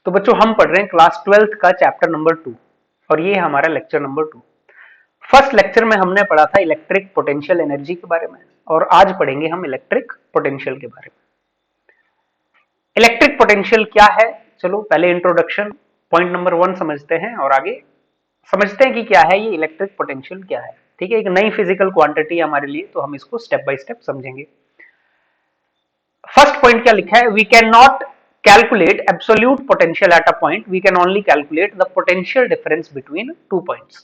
तो बच्चों हम पढ़ रहे हैं क्लास 12th का चैप्टर नंबर 2 और ये है हमारा लेक्चर नंबर 2। फर्स्ट लेक्चर में हमने पढ़ा था इलेक्ट्रिक पोटेंशियल एनर्जी के बारे में और आज पढ़ेंगे हम इलेक्ट्रिक पोटेंशियल के बारे में। इलेक्ट्रिक पोटेंशियल क्या है, चलो पहले इंट्रोडक्शन पॉइंट नंबर 1 समझते हैं और आगे समझते हैं कि क्या है ये इलेक्ट्रिक पोटेंशियल क्या है। ठीक है, एक नई फिजिकल क्वांटिटी है हमारे लिए, तो हम इसको स्टेप बाय स्टेप समझेंगे। फर्स्ट पॉइंट क्या लिखा है, we can not calculate absolute potential at a point, we can only calculate the potential difference between two points।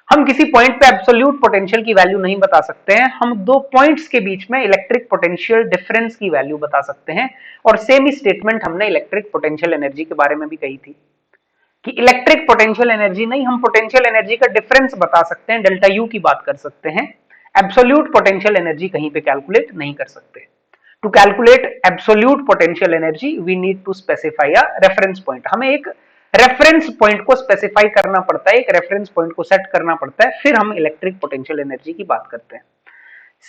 हम किसी पॉइंट पे एब्सोल्यूट पोटेंशियल की वैल्यू नहीं बता सकते हैं, हम दो पॉइंट्स के बीच में इलेक्ट्रिक पोटेंशियल डिफरेंस की वैल्यू बता सकते हैं। और सेम ही स्टेटमेंट हमने इलेक्ट्रिक पोटेंशियल एनर्जी के बारे में भी कही थी कि इलेक्ट्रिक पोटेंशियल एनर्जी नहीं, हम पोटेंशियल एनर्जी का डिफरेंस बता सकते हैं, डेल्टा यू की बात कर सकते हैं। एब्सोल्यूट पोटेंशियल एनर्जी कहीं पे कैलकुलेट नहीं कर सकते। To calculate absolute potential energy, we need to specify a reference point। हमें एक रेफरेंस पॉइंट को स्पेसिफाई करना पड़ता है, एक रेफरेंस पॉइंट को सेट करना पड़ता है, फिर हम इलेक्ट्रिक पोटेंशियल एनर्जी की बात करते हैं।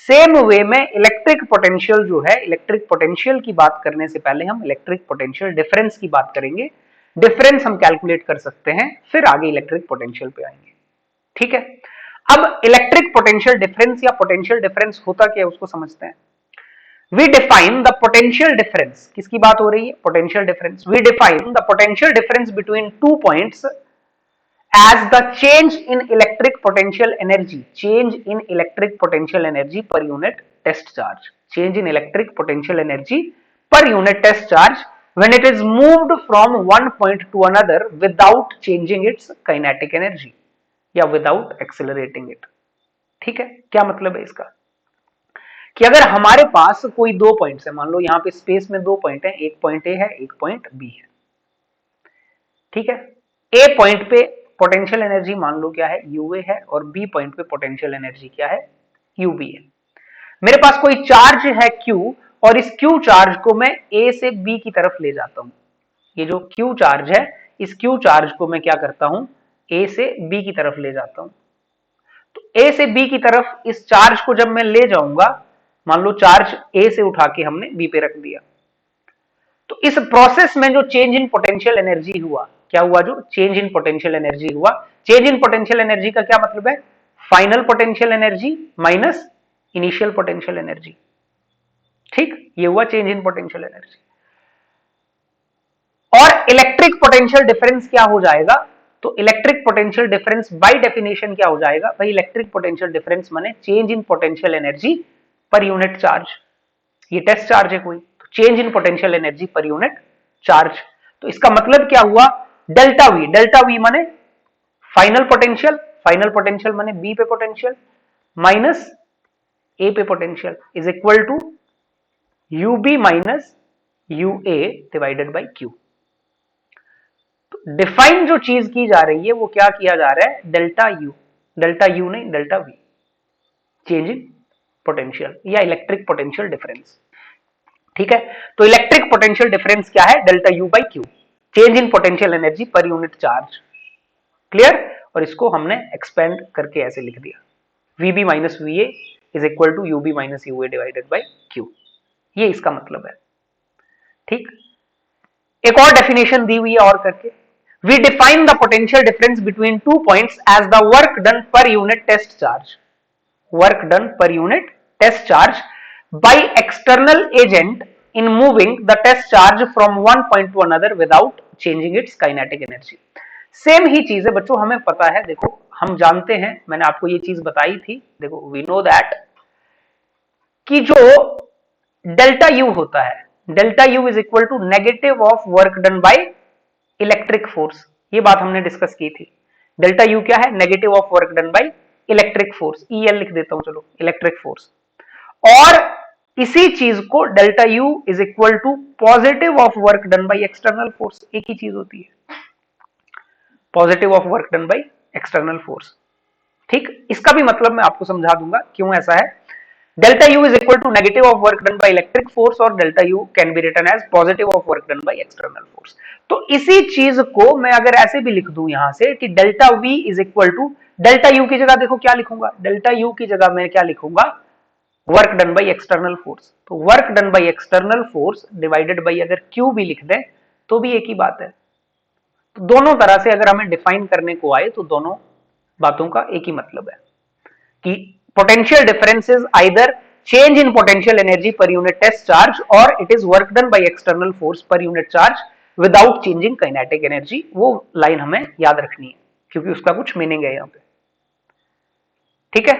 सेम वे में इलेक्ट्रिक पोटेंशियल जो है, इलेक्ट्रिक पोटेंशियल की बात करने से पहले हम इलेक्ट्रिक पोटेंशियल डिफरेंस की बात करेंगे। डिफरेंस हम कैलकुलेट कर सकते हैं, फिर आगे इलेक्ट्रिक पोटेंशियल पे आएंगे। ठीक है, अब इलेक्ट्रिक पोटेंशियल डिफरेंस या पोटेंशियल डिफरेंस होता क्या है उसको समझते हैं। We define the potential difference, किसकी बात हो रही है, potential difference। We define the potential difference between two points as the change in electric potential energy, change in electric potential energy per unit test charge, change in electric potential energy per unit test charge when it is moved from one point to another without changing its kinetic energy या without accelerating it। ठीक है, क्या मतलब है इसका कि अगर हमारे पास कोई दो पॉइंट्स है, मान लो यहाँ पे स्पेस में दो पॉइंट है, एक पॉइंट ए है एक पॉइंट बी है। ठीक है, ए पॉइंट पे पोटेंशियल एनर्जी मान लो क्या है, यूए है, और बी पॉइंट पे पोटेंशियल एनर्जी क्या है, यूबी है। मेरे पास कोई चार्ज है क्यू और इस क्यू चार्ज को मैं ए से बी की तरफ ले जाता हूं। ये जो क्यू चार्ज है, इस क्यू चार्ज को मैं क्या करता हूं, ए से बी की तरफ ले जाता हूं। तो ए से बी की तरफ इस चार्ज को जब मैं ले जाऊंगा, मान लो चार्ज ए से उठा के हमने बी पे रख दिया, तो इस प्रोसेस में जो चेंज इन पोटेंशियल एनर्जी हुआ, क्या हुआ, जो चेंज इन पोटेंशियल एनर्जी हुआ। चेंज इन पोटेंशियल एनर्जी का क्या मतलब है, final potential energy minus initial potential energy. ठीक, ये हुआ चेंज इन पोटेंशियल एनर्जी। और इलेक्ट्रिक पोटेंशियल डिफरेंस क्या हो जाएगा, तो electric potential difference by definition क्या हो जाएगा भाई, इलेक्ट्रिक पोटेंशियल डिफरेंस माने change in potential energy per unit charge. ये टेस्ट चार्ज है कोई, तो change in potential energy per unit charge. तो इसका मतलब क्या हुआ, डेल्टा वी, डेल्टा वी माने फाइनल पोटेंशियल, फाइनल पोटेंशियल माने बी पे पोटेंशियल माइनस ए पे potential is equal to U B minus U A divided by Q. Define जो चीज की जा रही है वो क्या किया जा रहा है, डेल्टा यू, डेल्टा यू नहीं delta V, change in potential या इलेक्ट्रिक पोटेंशियल डिफरेंस। ठीक है, तो इलेक्ट्रिक पोटेंशियल डिफरेंस क्या है, delta U by Q, change in potential energy per unit charge. Clear, और इसको हमने एक्सपेंड करके ऐसे लिख दिया, V B minus V A is equal to U B minus U A divided by Q, ये इसका मतलब है। ठीक, एक और डेफिनेशन दी हुई है और करके, we define the potential difference between two points as the work done per unit test charge, work done per unit test charge by external agent in moving the test charge from one point to another without changing its kinetic energy। Same ही चीज है बच्चों, हमें पता है, देखो हम जानते हैं, मैंने आपको ये चीज बताई थी, देखो वी नो दैट कि जो डेल्टा यू होता है, delta U is equal to negative of work done by electric force, ये बात हमने डिस्कस की थी। डेल्टा यू क्या है, negative of work done by electric force, EL लिख देता हूं, चलो इलेक्ट्रिक फोर्स। और इसी चीज को delta U is equal to positive of work done by external force, एक ही चीज होती है, positive of work done by external force. ठीक, इसका भी मतलब मैं आपको समझा दूंगा क्यों ऐसा है। Delta U is equal to negative of work done by electric force और delta U can be written as positive of work done by external force. तो इसी चीज को मैं अगर ऐसे भी लिख दूं यहां से कि delta V is equal to, delta U की जगह देखो क्या लिखूंगा, डेल्टा यू की जगह मैं क्या लिखूंगा, work done by external force. तो work done by external force divided by अगर क्यू भी लिख दें तो भी एक ही बात है, तो दोनों तरह से अगर हमें डिफाइन करने को आए तो दोनों बातों का एक ही मतलब है कि potential difference is either change in potential energy per unit test charge or it is work done by external force per unit charge without changing kinetic energy। वो लाइन हमें याद रखनी है क्योंकि उसका कुछ मीनिंग है यहां पे। ठीक है,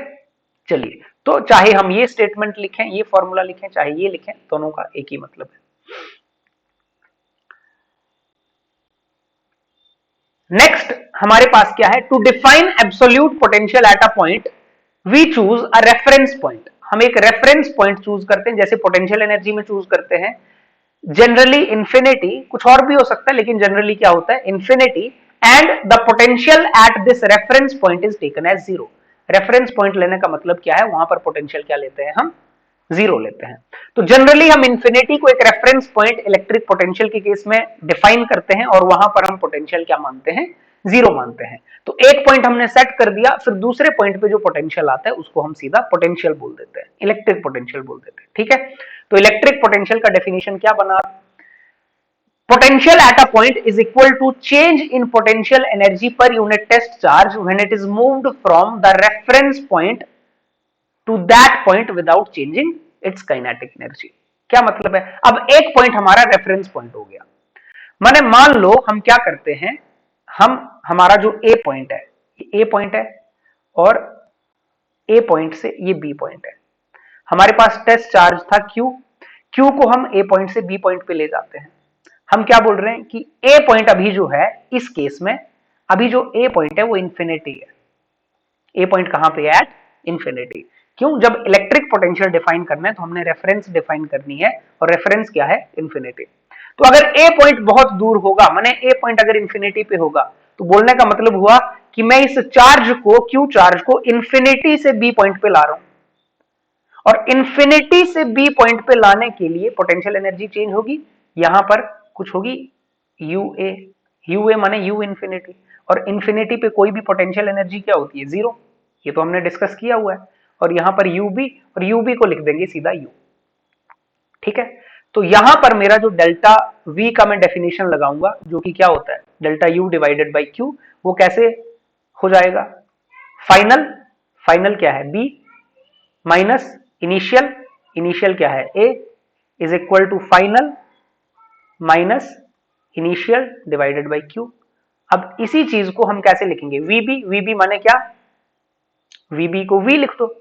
चलिए, तो चाहे हम ये स्टेटमेंट लिखें, ये फॉर्मूला लिखें, चाहे ये लिखें, दोनों का एक ही मतलब है। नेक्स्ट हमारे पास क्या है, to define absolute potential at a point we choose a reference point. हम एक रेफरेंस पॉइंट चूज करते हैं, जैसे पोटेंशियल एनर्जी में चूज करते हैं जनरली इंफिनिटी, कुछ और भी हो सकता है लेकिन जनरली क्या होता है infinity, and the potential at this reference point is taken as zero. Reference point लेने का मतलब क्या है, वहां पर पोटेंशियल क्या लेते हैं हम, जीरो लेते हैं। तो जनरली हम इंफिनिटी को एक रेफरेंस पॉइंट इलेक्ट्रिक पोटेंशियल के केस में डिफाइन करते हैं और वहां पर हम पोटेंशियल क्या मानते हैं, जीरो मानते हैं। तो एक पॉइंट हमने सेट कर दिया, फिर दूसरे पॉइंट पे जो पोटेंशियल आता है उसको हम सीधा पोटेंशियल बोल देते हैं, इलेक्ट्रिक पोटेंशियल बोल देते हैं। ठीक है, तो इलेक्ट्रिक पोटेंशियल का डेफिनेशन क्या बना, potential at a point is equal to change in potential energy per unit test charge when it is moved from the reference point to that point without changing its kinetic energy। क्या मतलब है, अब एक point हमारा reference point हो गया, माने मान लो हम क्या करते हैं, हम हमारा जो ए पॉइंट है, ए पॉइंट है और ए पॉइंट से ये बी पॉइंट है, हमारे पास टेस्ट चार्ज था क्यू, क्यू को हम ए पॉइंट से बी पॉइंट पे ले जाते हैं। हम क्या बोल रहे हैं कि ए पॉइंट अभी जो है, इस केस में अभी जो ए पॉइंट है वो इंफिनिटी है। ए पॉइंट कहां पे है, एट इंफिनिटी। क्यों, जब इलेक्ट्रिक पोटेंशियल डिफाइन करना है तो हमने रेफरेंस डिफाइन करनी है और रेफरेंस क्या है, इंफिनिटी। तो अगर ए पॉइंट बहुत दूर होगा, माने ए पॉइंट अगर इंफिनिटी पे होगा, तो बोलने का मतलब हुआ कि मैं इस चार्ज को, क्यू चार्ज को इंफिनिटी से बी पॉइंट पे ला रहा हूं, और इंफिनिटी से बी पॉइंट पे लाने के लिए पोटेंशियल एनर्जी चेंज होगी, यहां पर कुछ होगी यू ए, यू ए माने यू इंफिनिटी, और इंफिनिटी पे कोई भी पोटेंशियल एनर्जी क्या होती है, जीरो। ये तो हमने डिस्कस किया हुआ है। और यहां पर यू बी, और यू बी को लिख देंगे सीधा यू। ठीक है, तो यहां पर मेरा जो डेल्टा वी का मैं डेफिनेशन लगाऊंगा, जो कि क्या होता है delta you divided by Q, वो कैसे हो जाएगा, फाइनल, फाइनल क्या है बी, माइनस इनिशियल, इनिशियल क्या है A, is equal to final minus initial divided by Q. अब इसी चीज को हम कैसे लिखेंगे, वीबी, वीबी माने क्या, वीबी को वी लिख दो,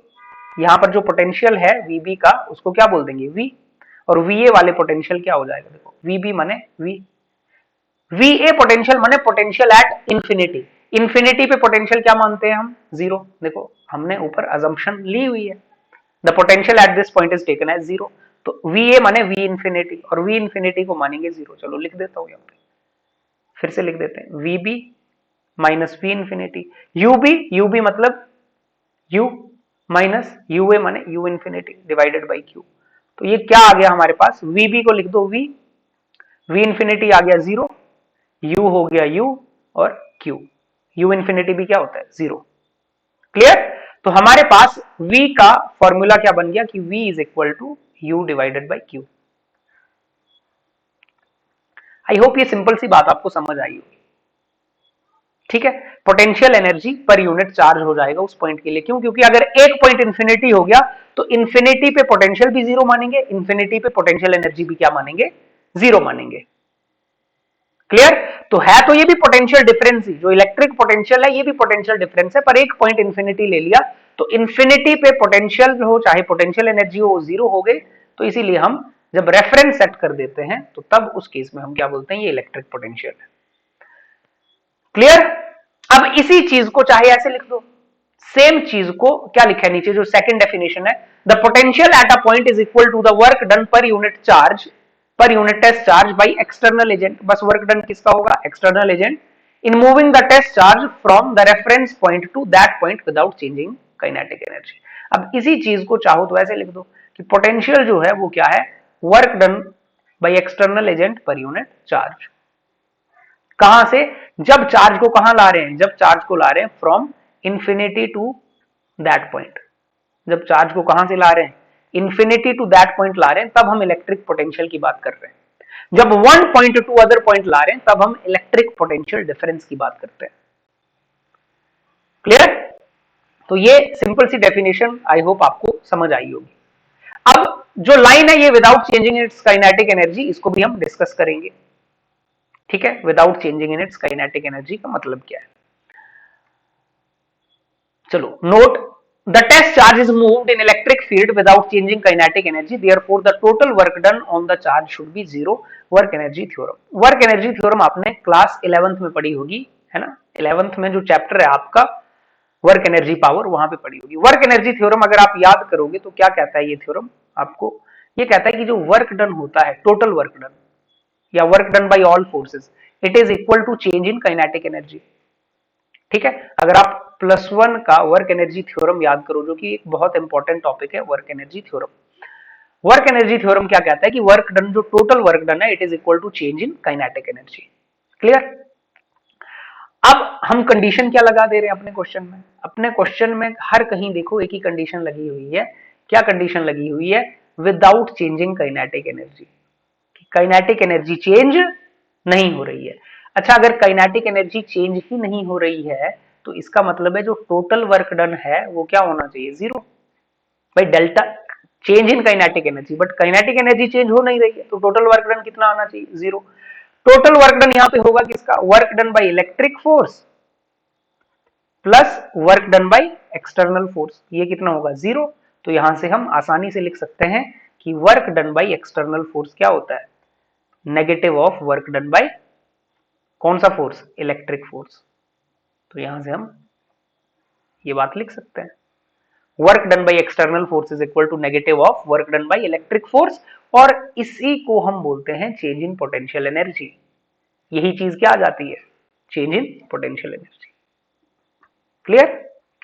यहां पर जो पोटेंशियल है वीबी का उसको क्या बोल देंगे वी, और वीए वाले पोटेंशियल क्या हो जाएगा, देखो वीबी माने वी, वीए पोटेंशियल माने पोटेंशियल एट इंफिनिटी, इंफिनिटी पे पोटेंशियल क्या मानते हैं हम, जीरो। देखो हमने ऊपर अजम्पशन ली हुई है, the potential at this point is taken as zero, तो वीए माने वी इंफिनिटी, और वी इंफिनिटी को मानेंगे जीरो। चलो लिख देता हूं यहां पे, फिर से लिख देते हैं, V B minus V infinity, U B, U B मतलब यू माइनस यूए माने U infinity divided by Q. तो ये क्या आ गया हमारे पास, वीबी को लिख दो वी, वी इंफिनिटी आ गया जीरो, यू हो गया यू, और क्यू, यू इंफिनिटी भी क्या होता है जीरो। क्लियर, तो हमारे पास v का फॉर्मूला क्या बन गया कि v is equal to U divided by Q. I hope ये सिंपल सी बात आपको समझ आई होगी। ठीक है, potential energy per unit charge हो जाएगा उस पॉइंट के लिए, क्यों, क्योंकि अगर एक पॉइंट इंफिनिटी हो गया तो इंफिनिटी पे पोटेंशियल भी जीरो मानेंगे, इंफिनिटी पे पोटेंशियल एनर्जी भी क्या मानेंगे, जीरो मानेंगे। क्लियर, तो है तो ये भी पोटेंशियल डिफरेंस ही, जो इलेक्ट्रिक पोटेंशियल है ये भी पोटेंशियल डिफरेंस है, पर एक पॉइंट इंफिनिटी ले लिया तो इंफिनिटी पे पोटेंशियल हो चाहे पोटेंशियल एनर्जी हो जीरो हो गए, तो इसीलिए हम जब रेफरेंस सेट कर देते हैं तो तब उस केस में हम क्या बोलते हैं, ये इलेक्ट्रिक पोटेंशियल है। क्लियर, अब इसी चीज को चाहे ऐसे लिख दो, सेम चीज को क्या लिखा है नीचे जो सेकंड डेफिनेशन है, the potential at a point is equal to the work done per unit charge, per unit test charge by external agent. बस वर्क डन किसका होगा, external agent, in moving the test charge from the reference point to that point without changing kinetic energy. अब इसी चीज को चाहो तो ऐसे लिख दो कि पोटेंशियल जो है वो क्या है, work done by external agent पर यूनिट चार्ज। कहां से, जब चार्ज को कहां ला रहे हैं, जब चार्ज को ला रहे हैं from infinity to that point, जब चार्ज को कहां से ला रहे हैं, इंफिनिटी टू दैट पॉइंट ला रहे हैं, तब हम इलेक्ट्रिक पोटेंशियल की बात कर रहे हैं। जब 1 पॉइंट टू अदर पॉइंट ला रहे हैं तब हम इलेक्ट्रिक पोटेंशियल डिफरेंस की बात करते हैं। क्लियर? तो ये सिंपल सी डेफिनेशन आई होप आपको समझ आई होगी। अब जो लाइन है ये without changing its kinetic energy, इसको भी हम डिस्कस करेंगे। ठीक है, without changing in its kinetic energy का मतलब क्या है? चलो note, the test charge is moved in electric field without changing kinetic energy, therefore the total work done on the charge should be zero. Work energy theorem. Work energy theorem आपने class 11th में पढ़ी होगी, है ना? 11th में जो chapter है आपका वर्क एनर्जी पावर, वहां पे पढ़ी होगी। वर्क एनर्जी थ्योरम अगर आप याद करोगे तो क्या कहता है ये थ्योरम आपको? ये कहता है कि जो वर्क डन होता है, टोटल वर्क डन या work done by all forces, it is equal to change in kinetic energy. ठीक है, अगर आप +1 का वर्क एनर्जी थ्योरम याद करो, जो कि एक बहुत इंपॉर्टेंट टॉपिक है, work energy theorem. Work energy theorem क्या कहता है कि वर्क डन, जो टोटल वर्क डन है, it is equal to change in kinetic energy. Clear? अब हम कंडीशन क्या लगा दे रहे हैं अपने क्वेश्चन में? अपने क्वेश्चन में हर कहीं देखो एक ही कंडीशन लगी हुई है। क्या कंडीशन लगी हुई है? Without changing kinetic energy. Kinetic energy change नहीं हो रही है। अच्छा, अगर काइनेटिक एनर्जी चेंज ही नहीं हो रही है तो इसका मतलब है जो टोटल वर्क डन है वो क्या होना चाहिए? जीरो। भाई delta change in kinetic energy, but kinetic energy change हो नहीं रही है, तो टोटल वर्क डन कितना आना चाहिए? जीरो। टोटल वर्क डन यहां पे होगा किसका? Work done by electric force plus work done by external force. ये कितना होगा? जीरो। तो यहां से हम आसानी से लिख सकते हैं कि work done by external force क्या होता है? Negative of work done bye कौन सा फोर्स? Electric force. तो यहां से हम ये बात लिख सकते हैं, work done by external force is equal to negative of work done by electric force, और इसी को हम बोलते हैं चेंज इन पोटेंशियल एनर्जी। यही चीज क्या आ जाती है? Change in potential energy. Clear?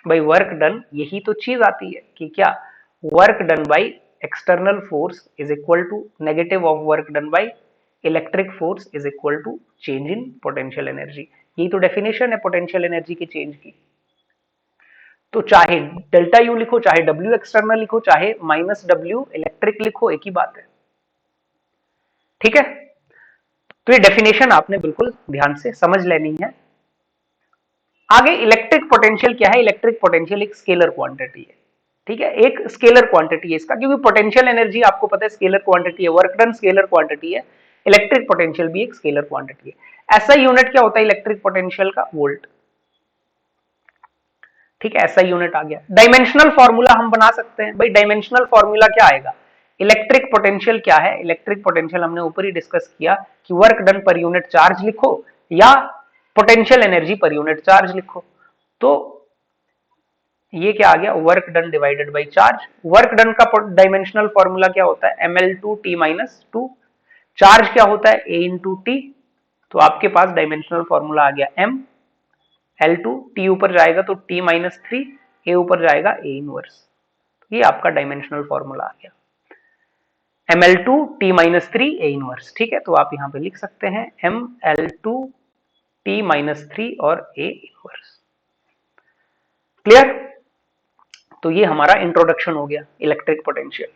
By work done यही तो चीज आती है कि क्या? Work done by external force is equal to negative of work done by electric force is equal to change in potential energy. यही तो डेफिनेशन है पोटेंशियल एनर्जी के चेंज की। तो चाहे डेल्टा यू लिखो, चाहे डब्ल्यू एक्सटर्नल लिखो, चाहे -w इलेक्ट्रिक लिखो, एक ही बात है। ठीक है, तो ये डेफिनेशन आपने बिल्कुल ध्यान से समझ लेनी है। आगे इलेक्ट्रिक पोटेंशियल क्या है? इलेक्ट्रिक पोटेंशियल एक स्केलर क्वांटिटी है। ठीक है, एक स्केलर क्वांटिटी है इसका, क्योंकि पोटेंशियल एनर्जी आपको पता है स्केलर क्वांटिटी है, वर्क डन स्केलर क्वांटिटी है, इलेक्ट्रिक पोटेंशियल भी एक स्केलर क्वांटिटी है। ऐसा यूनिट क्या होता है इलेक्ट्रिक पोटेंशियल का? वोल्ट। ठीक है, ऐसा यूनिट आ गया। डायमेंशनल फॉर्मूला हम बना सकते हैं। भाई डायमेंशनल फॉर्मूला क्या आएगा? इलेक्ट्रिक पोटेंशियल क्या है? इलेक्ट्रिक पोटेंशियल हमने ऊपर ही डिस्कस किया कि work done per unit charge लिखो या potential energy per unit charge लिखो। तो ये क्या आ गया? Work done divided by charge. Work done का डायमेंशनल फॉर्मूला क्या होता है? ml2t-2। चार्ज क्या होता है? a into T. तो आपके पास डायमेंशनल फॉर्मूला आ गया m L2, t ऊपर जाएगा तो t-3, a ऊपर जाएगा a इनवर्स। ये आपका डायमेंशनल फॉर्मूला आ गया, ml2 t-3 a इनवर्स। ठीक है, तो आप यहां पे लिख सकते हैं ml2 t-3 और a इनवर्स। क्लियर? तो ये हमारा इंट्रोडक्शन हो गया इलेक्ट्रिक पोटेंशियल।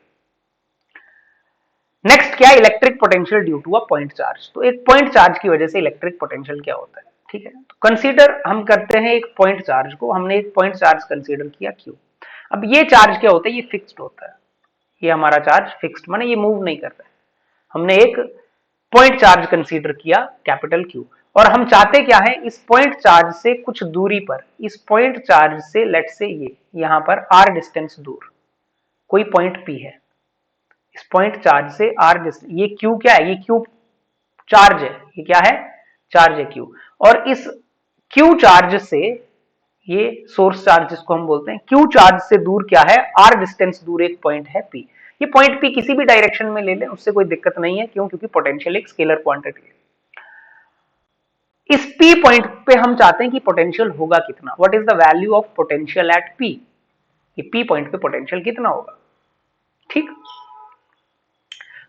नेक्स्ट क्या? Electric potential due to a point charge. तो एक पॉइंट चार्ज की वजह से इलेक्ट्रिक पोटेंशियल क्या होता है? ठीक है, तो कंसीडर हम करते हैं एक पॉइंट चार्ज को। हमने एक पॉइंट चार्ज कंसीडर किया Q। अब ये चार्ज क्या होता है? ये फिक्स्ड होता है। ये हमारा चार्ज फिक्स्ड, माने ये मूव नहीं कर रहा है। हमने एक पॉइंट चार्ज कंसीडर किया कैपिटल Q, और हम चाहते क्या है? इस पॉइंट चार्ज से कुछ दूरी पर, इस पॉइंट चार्ज से लेट से ये यहां पर r डिस्टेंस दूर कोई पॉइंट P है, इस पॉइंट चार्ज से r डिस्टेंस, ये Q क्या है? ये Q चार्ज है। ये क्या है? चार्ज है Q। और इस Q चार्ज से, ये सोर्स चार्ज जिसको हम बोलते हैं, Q चार्ज से दूर क्या है? r डिस्टेंस दूर एक पॉइंट है P। ये पॉइंट P किसी भी डायरेक्शन में ले लें, उससे कोई दिक्कत नहीं है। क्यों? क्योंकि पोटेंशियल एक स्केलर क्वांटिटी है। इस P पॉइंट पे हम चाहते हैं कि पोटेंशियल होगा कितना? What is the value of potential at P? ये P पॉइंट पे पोटेंशियल कितना होगा? ठीक,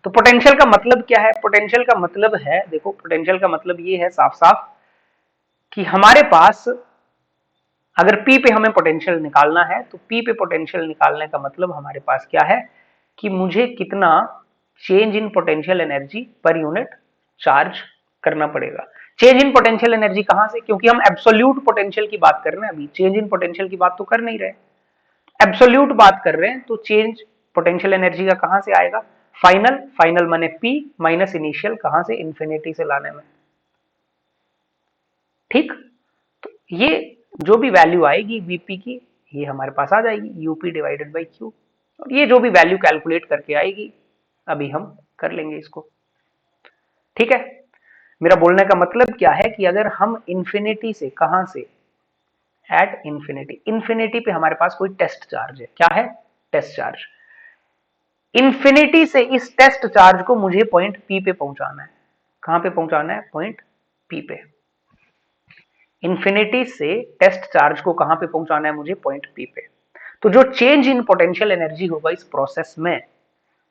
तो पोटेंशियल का मतलब क्या है? पोटेंशियल का मतलब है, देखो पोटेंशियल का मतलब ये है साफ साफ कि हमारे पास अगर P पे हमें पोटेंशियल निकालना है, तो P पे पोटेंशियल निकालने का मतलब हमारे पास क्या है कि मुझे कितना change in potential energy per unit charge करना पड़ेगा। चेंज इन पोटेंशियल एनर्जी कहां से, क्योंकि हम एब्सोल्यूट पोटेंशियल की बात कर रहे हैं, अभी चेंज इन पोटेंशियल की बात तो कर नहीं रहे, एब्सोल्यूट बात कर रहे हैं, तो चेंज पोटेंशियल एनर्जी का कहां से आएगा, फाइनल, फाइनल माने पी माइनस इनिशियल, कहां से, इन्फिनिटी से लाने में। ठीक, तो ये जो भी वैल्यू आएगी वीपी की, ये हमारे पास आ जाएगी यूपी डिवाइडेड बाई क्यू, और ये जो भी वैल्यू कैलकुलेट करके आएगी अभी हम कर लेंगे इसको। ठीक है, मेरा बोलने का मतलब क्या है कि अगर हम इंफिनिटी से, कहां से, एट इंफिनिटी, इंफिनिटी पे हमारे पास कोई टेस्ट चार्ज है, क्या है, टेस्ट चार्ज, इंफिनिटी से इस टेस्ट चार्ज को मुझे पॉइंट पी पे पहुंचाना है, कहां पे पहुंचाना है, पॉइंट पी पे, इंफिनिटी से टेस्ट चार्ज को कहां पे पहुंचाना है मुझे, पॉइंट पी पे। तो जो चेंज इन पोटेंशियल एनर्जी होगा इस प्रोसेस में,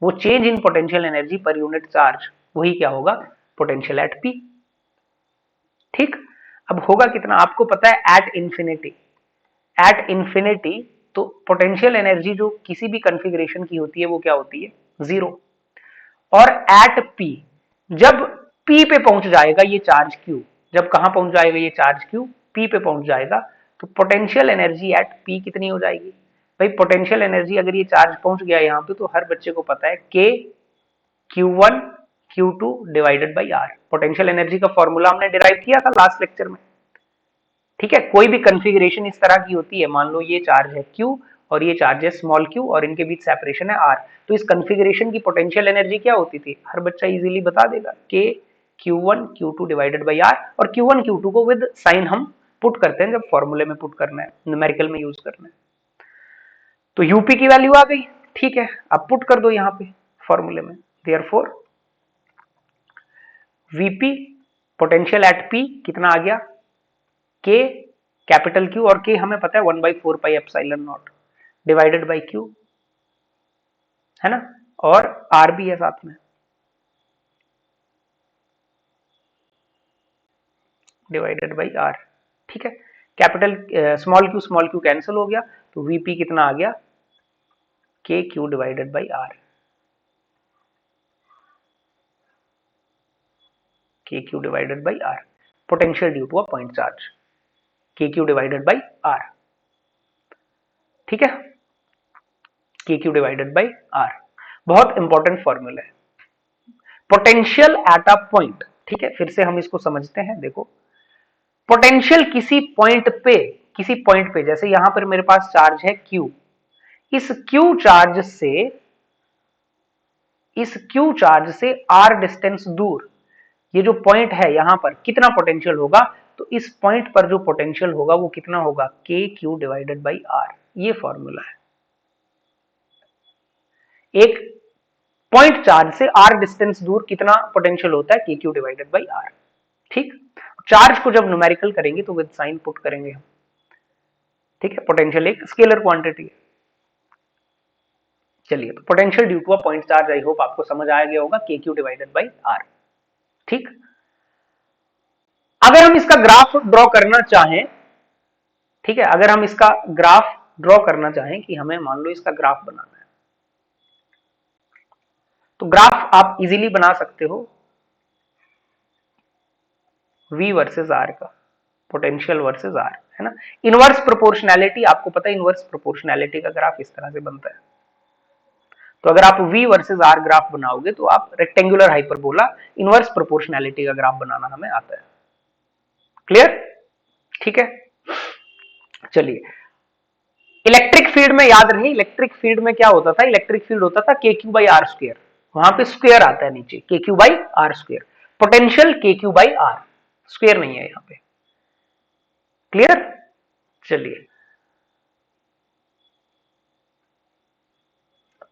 वो change in potential energy per unit charge, वही क्या होगा, पोटेंशियल एट पी। ठीक, अब होगा कितना, आपको पता है एट इंफिनिटी, एट इंफिनिटी तो पोटेंशियल एनर्जी जो किसी भी कॉन्फ़िगरेशन की होती है वो क्या होती है, जीरो, और एट पी, जब पी पे पहुंच जाएगा ये चार्ज क्यू, जब कहां पहुंच जाएगा ये चार्ज क्यू, पी पे पहुंच जाएगा, तो पोटेंशियल एनर्जी एट पी कितनी हो जाएगी, भाई पोटेंशियल एनर्जी अगर ये चार्ज पहुंच गया यहां पे, तो हर बच्चे को पता है के Q1 Q2 divided by R, potential energy का फॉर्मूला हमने डिराइव किया था लास्ट लेक्चर में। ठीक है, कोई भी कॉन्फ़िगरेशन इस तरह की होती है, मान लो ये चार्ज है Q और ये चार्ज है स्मॉल q और इनके बीच सेपरेशन है r, तो इस कॉन्फ़िगरेशन की पोटेंशियल एनर्जी क्या होती थी, हर बच्चा इजीली बता देगा, k Q1 Q2 divided by r, और Q1 Q2 को विद साइन हम पुट करते हैं जब फॉर्मूले में पुट करना है, न्यूमेरिकल में यूज करना है। तो यूपी की वैल्यू आ गई, ठीक है, अब पुट कर दो यहाँ पे फॉर्मूले में, therefore VP potential at P कितना आ गया, के कैपिटल क्यू, और के हमें पता है 1/4 पाई epsilon not divided by Q, है ना, और आर भी है साथ में, डिवाइडेड बाई आर। ठीक है, कैपिटल स्मॉल क्यू कैंसिल हो गया, तो वीपी कितना आ गया, K Q divided by R, K Q divided by R, potential due to a point charge, K Q divided by R. ठीक है, के क्यू डिवाइडेड बाई आर, बहुत इंपॉर्टेंट फॉर्मूला है, पोटेंशियल एट अ पॉइंट। ठीक है, फिर से हम इसको समझते हैं, देखो पोटेंशियल किसी पॉइंट पे, किसी पॉइंट पे, जैसे यहां पर मेरे पास चार्ज है Q, इस Q चार्ज से, इस Q चार्ज से R डिस्टेंस दूर ये जो पॉइंट है यहां पर कितना पोटेंशियल होगा, तो इस पॉइंट पर जो पोटेंशियल होगा वो कितना होगा, K Q divided by r, ये फॉर्मूला है। एक पॉइंट चार्ज से आर डिस्टेंस दूर कितना पोटेंशियल होता है, के क्यू डिवाइडेड बाई आर। ठीक, चार्ज को जब न्यूमेरिकल करेंगे तो विद साइन पुट करेंगे हम। ठीक है, पोटेंशियल एक स्केलर क्वांटिटी है। चलिए, तो potential due to a point charge, I hope आपको समझ आ गया होगा, K Q divided by R. ठीक, अगर हम इसका ग्राफ ड्रॉ करना चाहें, ठीक है, अगर हम इसका ग्राफ ड्रॉ करना चाहें कि हमें मान लो इसका ग्राफ बनाना है, तो ग्राफ आप इजीली बना सकते हो V वर्सेस R का, पोटेंशियल वर्सेस R, है ना, इनवर्स प्रोपोर्शनैलिटी, आपको पता है इनवर्स प्रोपोर्शनैलिटी का ग्राफ इस तरह से बनता है। तो अगर आप V वर्सेस R ग्राफ बनाओगे तो आप रेक्टेंगुलर हाइपरबोला इनवर्स प्रोपोर्शनैलिटी का ग्राफ बनाना हमें आता है। क्लियर, ठीक है, चलिए, इलेक्ट्रिक फील्ड में याद रहे, इलेक्ट्रिक फील्ड में क्या होता था, इलेक्ट्रिक फील्ड होता था K Q by are square, वहां पे स्क्वायर आता है नीचे, K Q by are square, potential K Q by are, square नहीं है यहां पे। क्लियर, चलिए,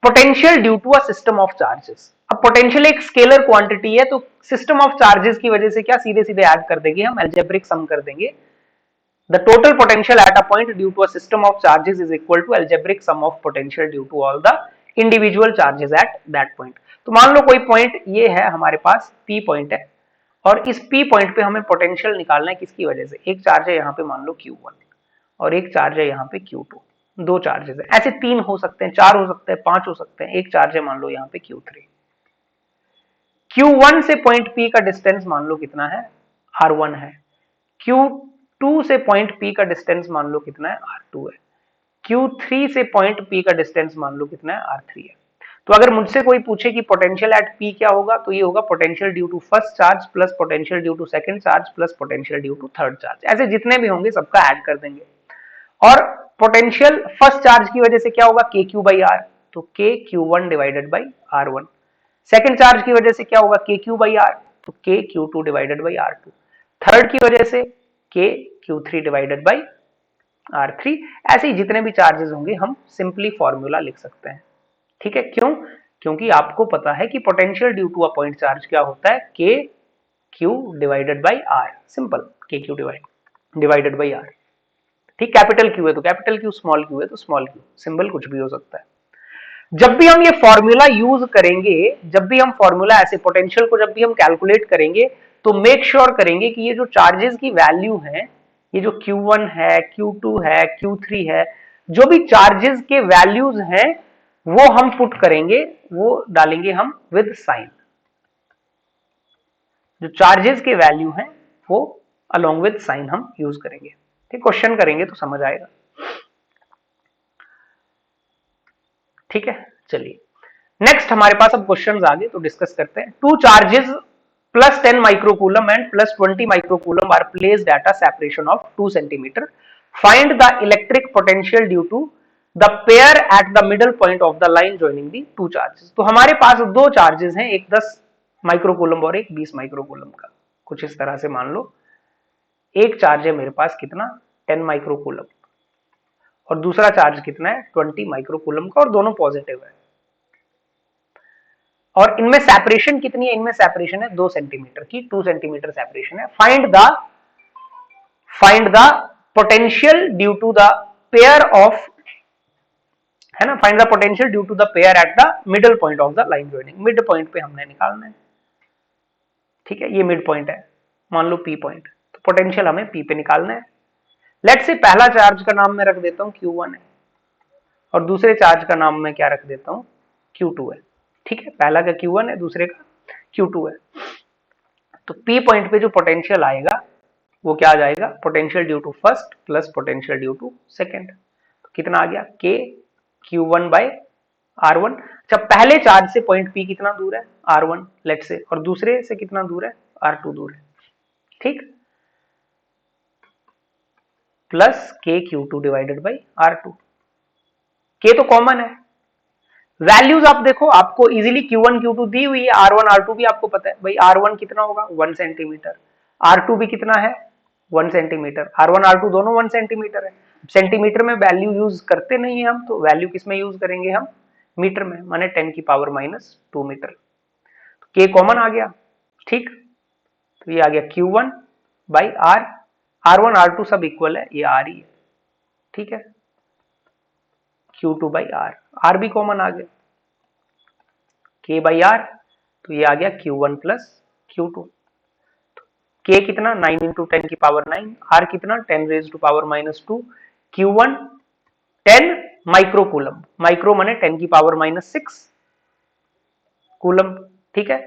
potential due to a system of charges, अब पोटेंशियल एक स्केलर क्वांटिटी है, तो सिस्टम ऑफ चार्जेस की वजह से क्या सीधे सीधे ऐड कर देंगे हम, अलजेब्रिक सम कर देंगे, the total potential at a point due to a system of charges is equal to algebraic sum of potential due to all the individual charges at that point। तो मान लो कोई पॉइंट ये है हमारे पास, P पॉइंट है, और इस P point पे हमें पोटेंशियल निकालना है, किसकी वजह से, एक चार्ज है यहाँ पे मान लो Q1 और एक चार्ज है यहाँ पे Q2, दो चार्जेस है, ऐसे तीन हो सकते हैं, चार हो सकते हैं, पांच हो सकते हैं, एक चार्ज है मान लो यहाँ पे Q3। Q1 से पॉइंट P का डिस्टेंस मान लो कितना है, R1 है। Q2 से पॉइंट P का डिस्टेंस मान लो कितना है, R2 है। Q3 से पॉइंट P का डिस्टेंस मान लो कितना है, R3 है। तो अगर मुझसे कोई पूछे कि पोटेंशियल एट P क्या होगा, तो ये होगा potential due to first charge plus potential due to second charge plus potential due to third charge. ऐसे जितने भी होंगे सबका ऐड कर देंगे। और पोटेंशियल फर्स्ट चार्ज की वजह से क्या होगा, के क्यू बाई आर, तो K Q one divided by are one. Second charge की वजह से क्या होगा, के क्यू बाई आर, तो K Q two divided by R two. Third की वजह से K Q three divided by R three. ऐसे ही जितने भी चार्जेस होंगे हम सिंपली फॉर्मूला लिख सकते हैं। ठीक है, क्यों? क्योंकि आपको पता है कि potential due to a point charge क्या होता है, के Q divided by R. Simple, K Q divided by R. ठीक, कैपिटल क्यू है तो कैपिटल क्यू, स्मॉल क्यू है तो स्मॉल क्यू, सिंबल कुछ भी हो सकता है। जब भी हम ये फॉर्मूला यूज करेंगे, जब भी हम फॉर्मूला ऐसे पोटेंशियल को जब भी हम कैलकुलेट करेंगे, तो मेक श्योर करेंगे कि ये जो चार्जेस की वैल्यू है, ये जो Q1 है, Q2 है, Q3 है, जो भी चार्जेस के वैल्यूज हैं वो हम पुट करेंगे, वो डालेंगे हम विद साइन। जो चार्जेस के वैल्यू हैं वो अलोंग विद साइन हम यूज करेंगे। ठीक, क्वेश्चन करेंगे तो समझ आएगा। ठीक है, चलिए नेक्स्ट हमारे पास अब क्वेश्चंस आ गए तो डिस्कस करते हैं। Two charges plus 10 microcoulomb and plus 20 microcoulomb are placed at a separation of 2 centimetre. Find the electric potential due to the pair at the middle point of the line joining the two charges. तो हमारे पास दो charges हैं, एक 10 microcoulomb और एक 20 microcoulomb का। कुछ इस तरह से मान लो, एक चार्ज है मेरे पास कितना, 10 माइक्रोकूलम, और दूसरा चार्ज कितना है, 20 माइक्रोकूलम का, और दोनों पॉजिटिव है। और इनमें सेपरेशन कितनी है, इनमें सेपरेशन है 2 सेंटीमीटर की, 2 सेंटीमीटर सेपरेशन है। Find the potential due to the pair of, है ना, find the potential due to the pair at the middle point of the line joining. Mid point पे हमने निकालना है। ठीक है, ये मिड पॉइंट है, मान लो पी पॉइंट, तो पोटेंशियल हमें पी पे निकालना है। लेट से पहला चार्ज का नाम मैं रख देता हूं Q1 है, और दूसरे चार्ज का नाम मैं क्या रख देता हूं, Q2 है। ठीक है, पहला का Q1 है, दूसरे का Q2 है। तो P पॉइंट पे जो पोटेंशियल आएगा वो क्या आ जाएगा, potential due to first plus potential due to second. तो कितना आ गया, के Q1 बाई R1। जब पहले चार्ज से पॉइंट P कितना दूर है, R1 लेट से, और दूसरे से कितना दूर है, R2 दूर है। ठीक, प्लस के Q2 डिवाइडेड बाई R2। के तो कॉमन है, वैल्यूज आप देखो, आपको इजीली Q1 Q2 दी हुई है, R1 R2 भी आपको पता है भाई। R1 कितना होगा, 1 सेंटीमीटर, R2 भी कितना है, 1 सेंटीमीटर। R1 R2 दोनों 1 सेंटीमीटर है। सेंटीमीटर में वैल्यू यूज करते नहीं है हम, तो वैल्यू किस में यूज करेंगे हम, मीटर में, माने 10 की पावर -2 मीटर। तो के कॉमन आ गया। ठीक, तो ये आ गया Q1 by R। R1 R2 सब इक्वल है, ये R ही है। ठीक है, Q2 बाई R, R भी कॉमन आ गया, K बाई R, तो ये आ गया Q1 प्लस Q2। K कितना, 9 इंटू 10 की पावर 9, R कितना, 10 raise to power -2, Q1 10 microcoulomb, micro माने 10 की पावर -6 कूलम। ठीक है,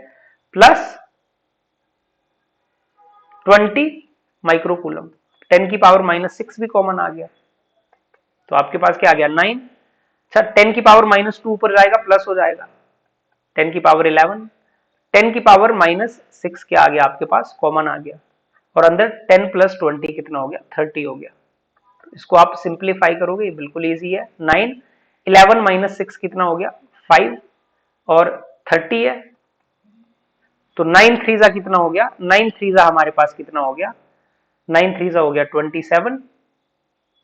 प्लस 20 माइक्रोकूलम, 10 की पावर -6 भी कॉमन आ गया, तो आपके पास क्या आ गया, 9। अच्छा, 10 की पावर -2 ऊपर जाएगा, प्लस हो जाएगा, 10 की पावर 11, 10 की पावर -6 क्या आ गया आपके पास, कॉमन आ गया, और अंदर 10 प्लस 20 कितना हो गया, 30 हो गया। इसको आप सिंप्लीफाई करोगे, ये बिल्कुल इजी है। 9 11 -6 कितना हो गया, 5, और 30 है, तो 9 3 कितना हो गया, 9 3 हमारे पास कितना हो गया, 9 3 हो गया 27,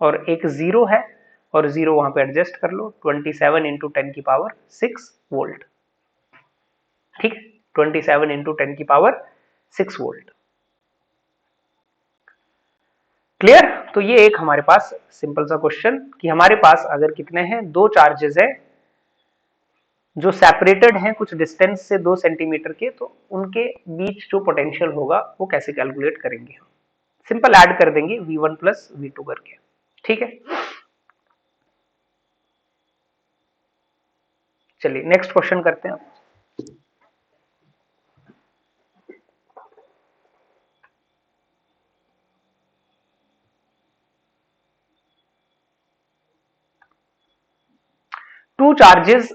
और एक जीरो है, और जीरो वहां पे एडजस्ट कर लो, 27 इंटू 10 की पावर 6 वोल्ट। ठीक है, 27 इंटू 10 की पावर 6 वोल्ट। क्लियर? तो ये एक हमारे पास सिंपल सा क्वेश्चन कि हमारे पास अगर कितने हैं, दो चार्जेस है जो सेपरेटेड हैं कुछ डिस्टेंस से 2 सेंटीमीटर के, तो उनके बीच जो पोटेंशियल होगा वो कैसे कैलकुलेट करेंगे हम। सिंपल ऐड कर देंगे V1 प्लस V2 करके। ठीक है, चलिए नेक्स्ट क्वेश्चन करते हैं। two charges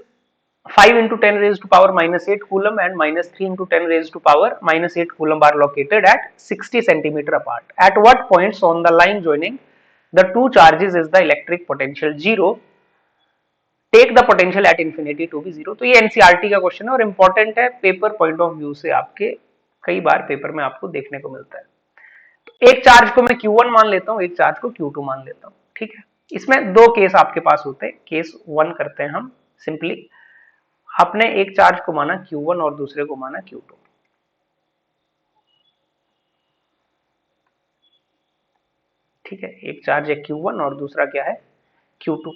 5 into 10 raised to power minus 8 coulomb and minus 3 into 10 raised to power minus 8 coulomb are located at 60 centimeter apart. At what points on the line joining the two charges is the electric potential zero? Take the potential at infinity to be zero. तो ये NCERT का question है और important है paper point of view से, आपके कई बार paper में आपको देखने को मिलता है। तो एक चार्ज को मैं Q1 मान लेता हूं, एक चार्ज को Q2 मान लेता हूं, ठीक है। इसमें दो केस आपके पास होते हैं। केस 1 करते हैं हम सिंपली, आपने एक चार्ज को माना Q1 और दूसरे को माना Q2, ठीक है। एक चार्ज है Q1 और दूसरा क्या है Q2,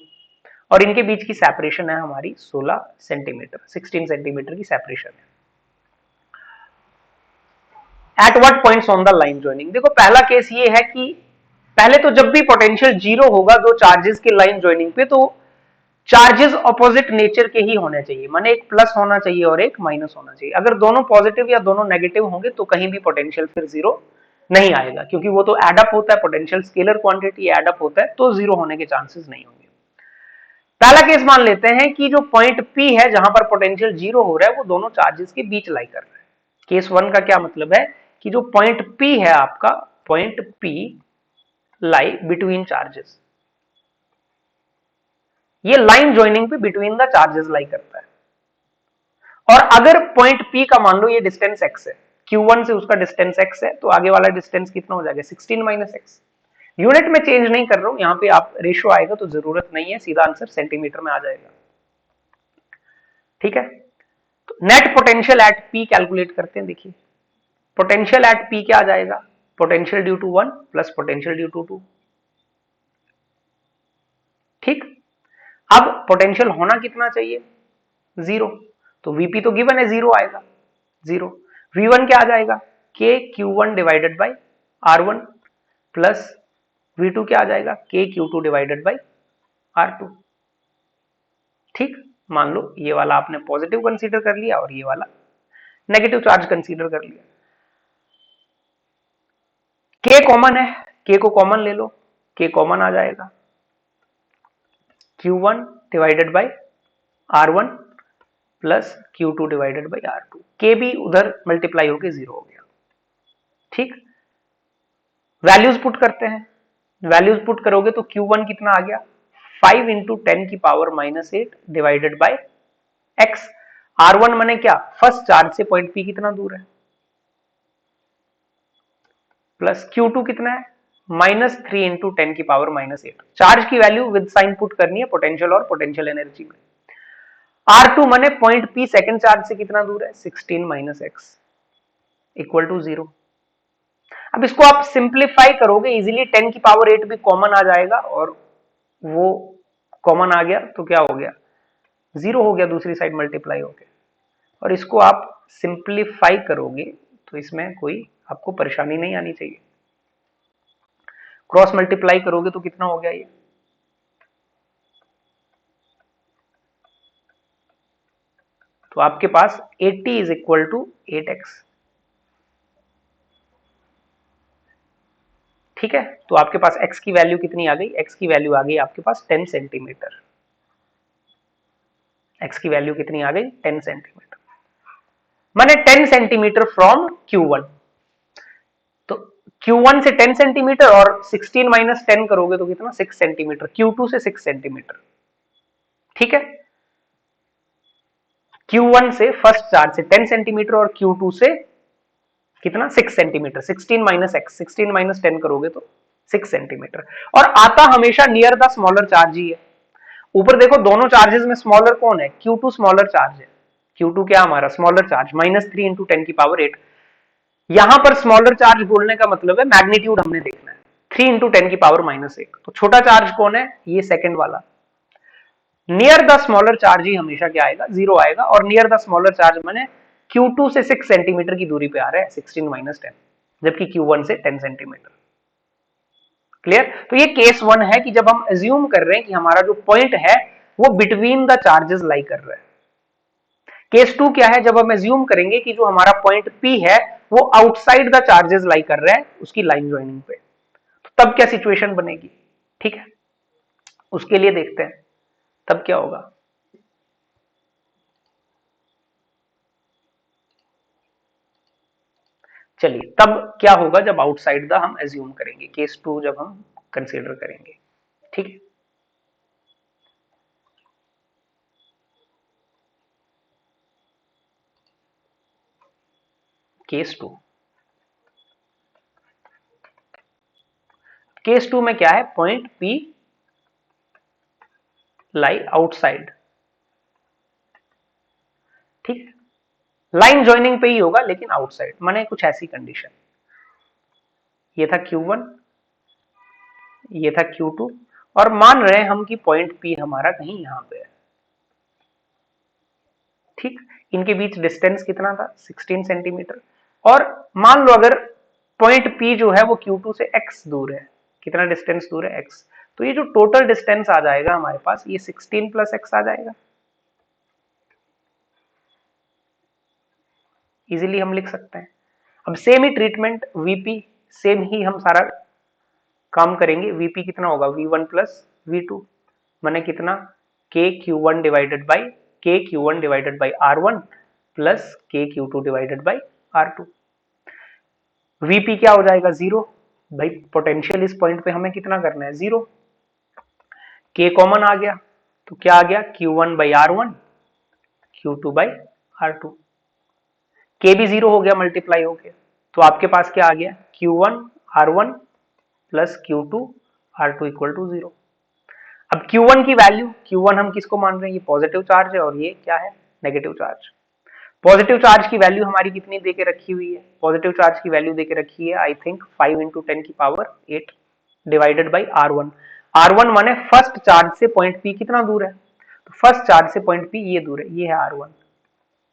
और इनके बीच की सेपरेशन है हमारी 16 सेंटीमीटर, 16 सेंटीमीटर की सेपरेशन है। At what points on the line joining, देखो पहला केस ये है कि पहले तो जब भी पोटेंशियल जीरो होगा दो चार्जेस की लाइन जॉइनिंग पे, तो चार्जेस ऑपोजिट नेचर के ही होने चाहिए, माने एक प्लस होना चाहिए और एक माइनस होना चाहिए। अगर दोनों पॉजिटिव या दोनों नेगेटिव होंगे तो कहीं भी पोटेंशियल फिर जीरो नहीं आएगा, क्योंकि वो तो एड अप होता है, potential scalar quantity add up होता है, तो जीरो होने के चांसेस नहीं होंगे। पहला केस मान लेते हैं कि जो पॉइंट P है जहां पर पोटेंशियल जीरो हो रहा है वो दोनों चार्जेस के बीच लाई कर रहा है। केस 1 का क्या मतलब है कि जो पॉइंट P है आपका, point P lie between charges, ये लाइन ज्वाइनिंग पे बिटवीन द चार्जेस लाई करता है। और अगर पॉइंट P का मान लो ये डिस्टेंस x है, Q1 से उसका डिस्टेंस x है, तो आगे वाला डिस्टेंस कितना हो जाएगा 16 माइनस एक्स। यूनिट में चेंज नहीं कर रहा हूं, यहां पे आप रेशियो आएगा तो जरूरत नहीं है, सीधा आंसर सेंटीमीटर में आ जाएगा, ठीक है। तो net potential at P calculate करते हैं। देखिए पोटेंशियल एट P क्या आ जाएगा, potential due to 1 plus potential due to 2, ठीक। अब पोटेंशियल होना कितना चाहिए, जीरो, तो Vp तो गिवन है जीरो आएगा, जीरो। V1 क्या आ जाएगा, K Q1 divided by R1 plus V2 क्या आ जाएगा, K Q2 divided by R2, ठीक। मान लो ये वाला आपने पॉजिटिव कंसीडर कर लिया और ये वाला नेगेटिव चार्ज कंसीडर कर लिया। K कॉमन है, K को कॉमन ले लो, K कॉमन आ जाएगा Q1 divided by R1 plus Q2 divided by R2, K भी उधर मल्टीप्लाई होके जीरो हो गया, ठीक। वैल्यूज पुट करते हैं, वैल्यूज पुट करोगे तो Q1 कितना आ गया 5 इंटू 10 की power minus 8 divided by x। R1 माने क्या, फर्स्ट चार्ज से पॉइंट P कितना दूर है, प्लस Q2 कितना है माइनस 3 इंटू 10 की पावर माइनस 8। चार्ज की वैल्यू विद साइन पुट करनी है पोटेंशियल और पोटेंशियल एनर्जी में। R2 माने पॉइंट P सेकंड चार्ज से कितना दूर है 16 माइनस एक्स इक्वल टू 0। अब इसको आप सिंप्लीफाई करोगे इजीली, 10 की पावर 8 भी कॉमन आ जाएगा और वो कॉमन आ गया तो क्या हो गया, जीरो हो गया, दूसरी साइड मल्टीप्लाई हो गया। और इसको आप सिंप्लीफाई करोगे तो इसमें कोई आपको परेशानी नहीं आनी चाहिए। क्रॉस मल्टीप्लाई करोगे तो कितना हो गया ये, तो आपके पास 80 इज इक्वल टू 8x, ठीक है। तो आपके पास x की वैल्यू कितनी आ गई, x की वैल्यू आ गई आपके पास 10 सेंटीमीटर, x की वैल्यू कितनी आ गई 10 सेंटीमीटर, माने 10 सेंटीमीटर फ्रॉम Q1। तो Q1 से 10 सेंटीमीटर और 16 माइनस 10 करोगे तो कितना 6 सेंटीमीटर, Q2 से 6 सेंटीमीटर, ठीक है। Q1 से फर्स्ट चार्ज से 10 सेंटीमीटर और Q2 से कितना 6 सेंटीमीटर, 16 माइनस एक्स, 16 माइनस 10 करोगे तो 6 सेंटीमीटर। और आता हमेशा नियर द स्मॉलर चार्ज ही है। ऊपर देखो दोनों चार्जेस में स्मॉलर कौन है, Q2 स्मॉलर चार्ज है, Q2 क्या हमारा स्मॉलर चार्ज माइनस 3 इंटू 10 की पावर 8। यहां पर स्मॉलर चार्ज बोलने का मतलब है मैग्नीट्यूड हमने देखना है, 3 इंटू 10 की पावर माइनस 8। तो छोटा चार्ज कौन है, ये सेकंड वाला। नियर द स्मॉलर चार्ज ही हमेशा क्या आएगा, जीरो आएगा। और नियर द स्मॉलर चार्ज माने Q2 से 6 सेंटीमीटर की दूरी पे आ रहा है 16 माइनस 10, जबकि Q1 से 10 सेंटीमीटर। क्लियर। तो ये केस 1 है कि जब हम एज्यूम कर रहे हैं कि हमारा जो पॉइंट है वो बिटवीन द चार्जेस लाई कर रहा है। केस 2 क्या है, जब हम एज्यूम करेंगे कि जो हमारा पॉइंट P है वो आउटसाइड द चार्जेस लाई कर रहा है उसकी लाइन ज्वाइनिंग पे, तो तब क्या सिचुएशन बनेगी, ठीक है। उसके लिए देखते हैं तब क्या होगा। चलिए तब क्या होगा जब आउटसाइड द हम एज्यूम करेंगे, केस 2 जब हम कंसीडर करेंगे। ठीक है, केस 2, केस 2 में क्या है, पॉइंट P लाई आउटसाइड। ठीक है, लाइन ज्वाइनिंग पे ही होगा लेकिन आउटसाइड, माने कुछ ऐसी कंडीशन। ये था Q1, ये था Q2, और मान रहे हैं हम कि पॉइंट P हमारा कहीं यहां पे है। ठीक, इनके बीच डिस्टेंस कितना था, 16 सेंटीमीटर। और मान लो अगर पॉइंट P जो है वो Q2 से x दूर है, कितना डिस्टेंस दूर है, x, तो ये जो टोटल डिस्टेंस आ जाएगा हमारे पास, ये 16 प्लस x आ जाएगा। इजीली हम लिख सकते हैं। अब सेम ही ट्रीटमेंट Vp, सेम ही हम सारा काम करेंगे। Vp कितना होगा, V1 प्लस V2, माने कितना, KQ1 divided by KQ1 divided by R1 plus KQ2 divided by R2। Vp क्या हो जाएगा, 0। भाई पोटेंशियल इस पॉइंट पे हमें कितना करना है, 0। K कॉमन आ गया तो क्या आ गया, Q1 by R1, Q2 by R2। K भी 0 हो गया, मल्टीप्लाई हो गया, तो आपके पास क्या आ गया, Q1 R1 plus Q2 R2 equal to 0। अब Q1 की वैल्यू, Q1 हम किसको मान रहे हैं, ये पॉजिटिव चार्ज है और ये क्या है, नेगेटिव चार्ज। पॉजिटिव चार्ज की वैल्यू हमारी कितनी देके रखी हुई है, पॉजिटिव चार्ज की वैल्यू देके रखी है आई थिंक 5 इंटू 10 की power 8 divided by R1। R1 माने फर्स्ट चार्ज से पॉइंट P कितना दूर है, तो फर्स्ट चार्ज से पॉइंट P ये दूर है, ये है R1।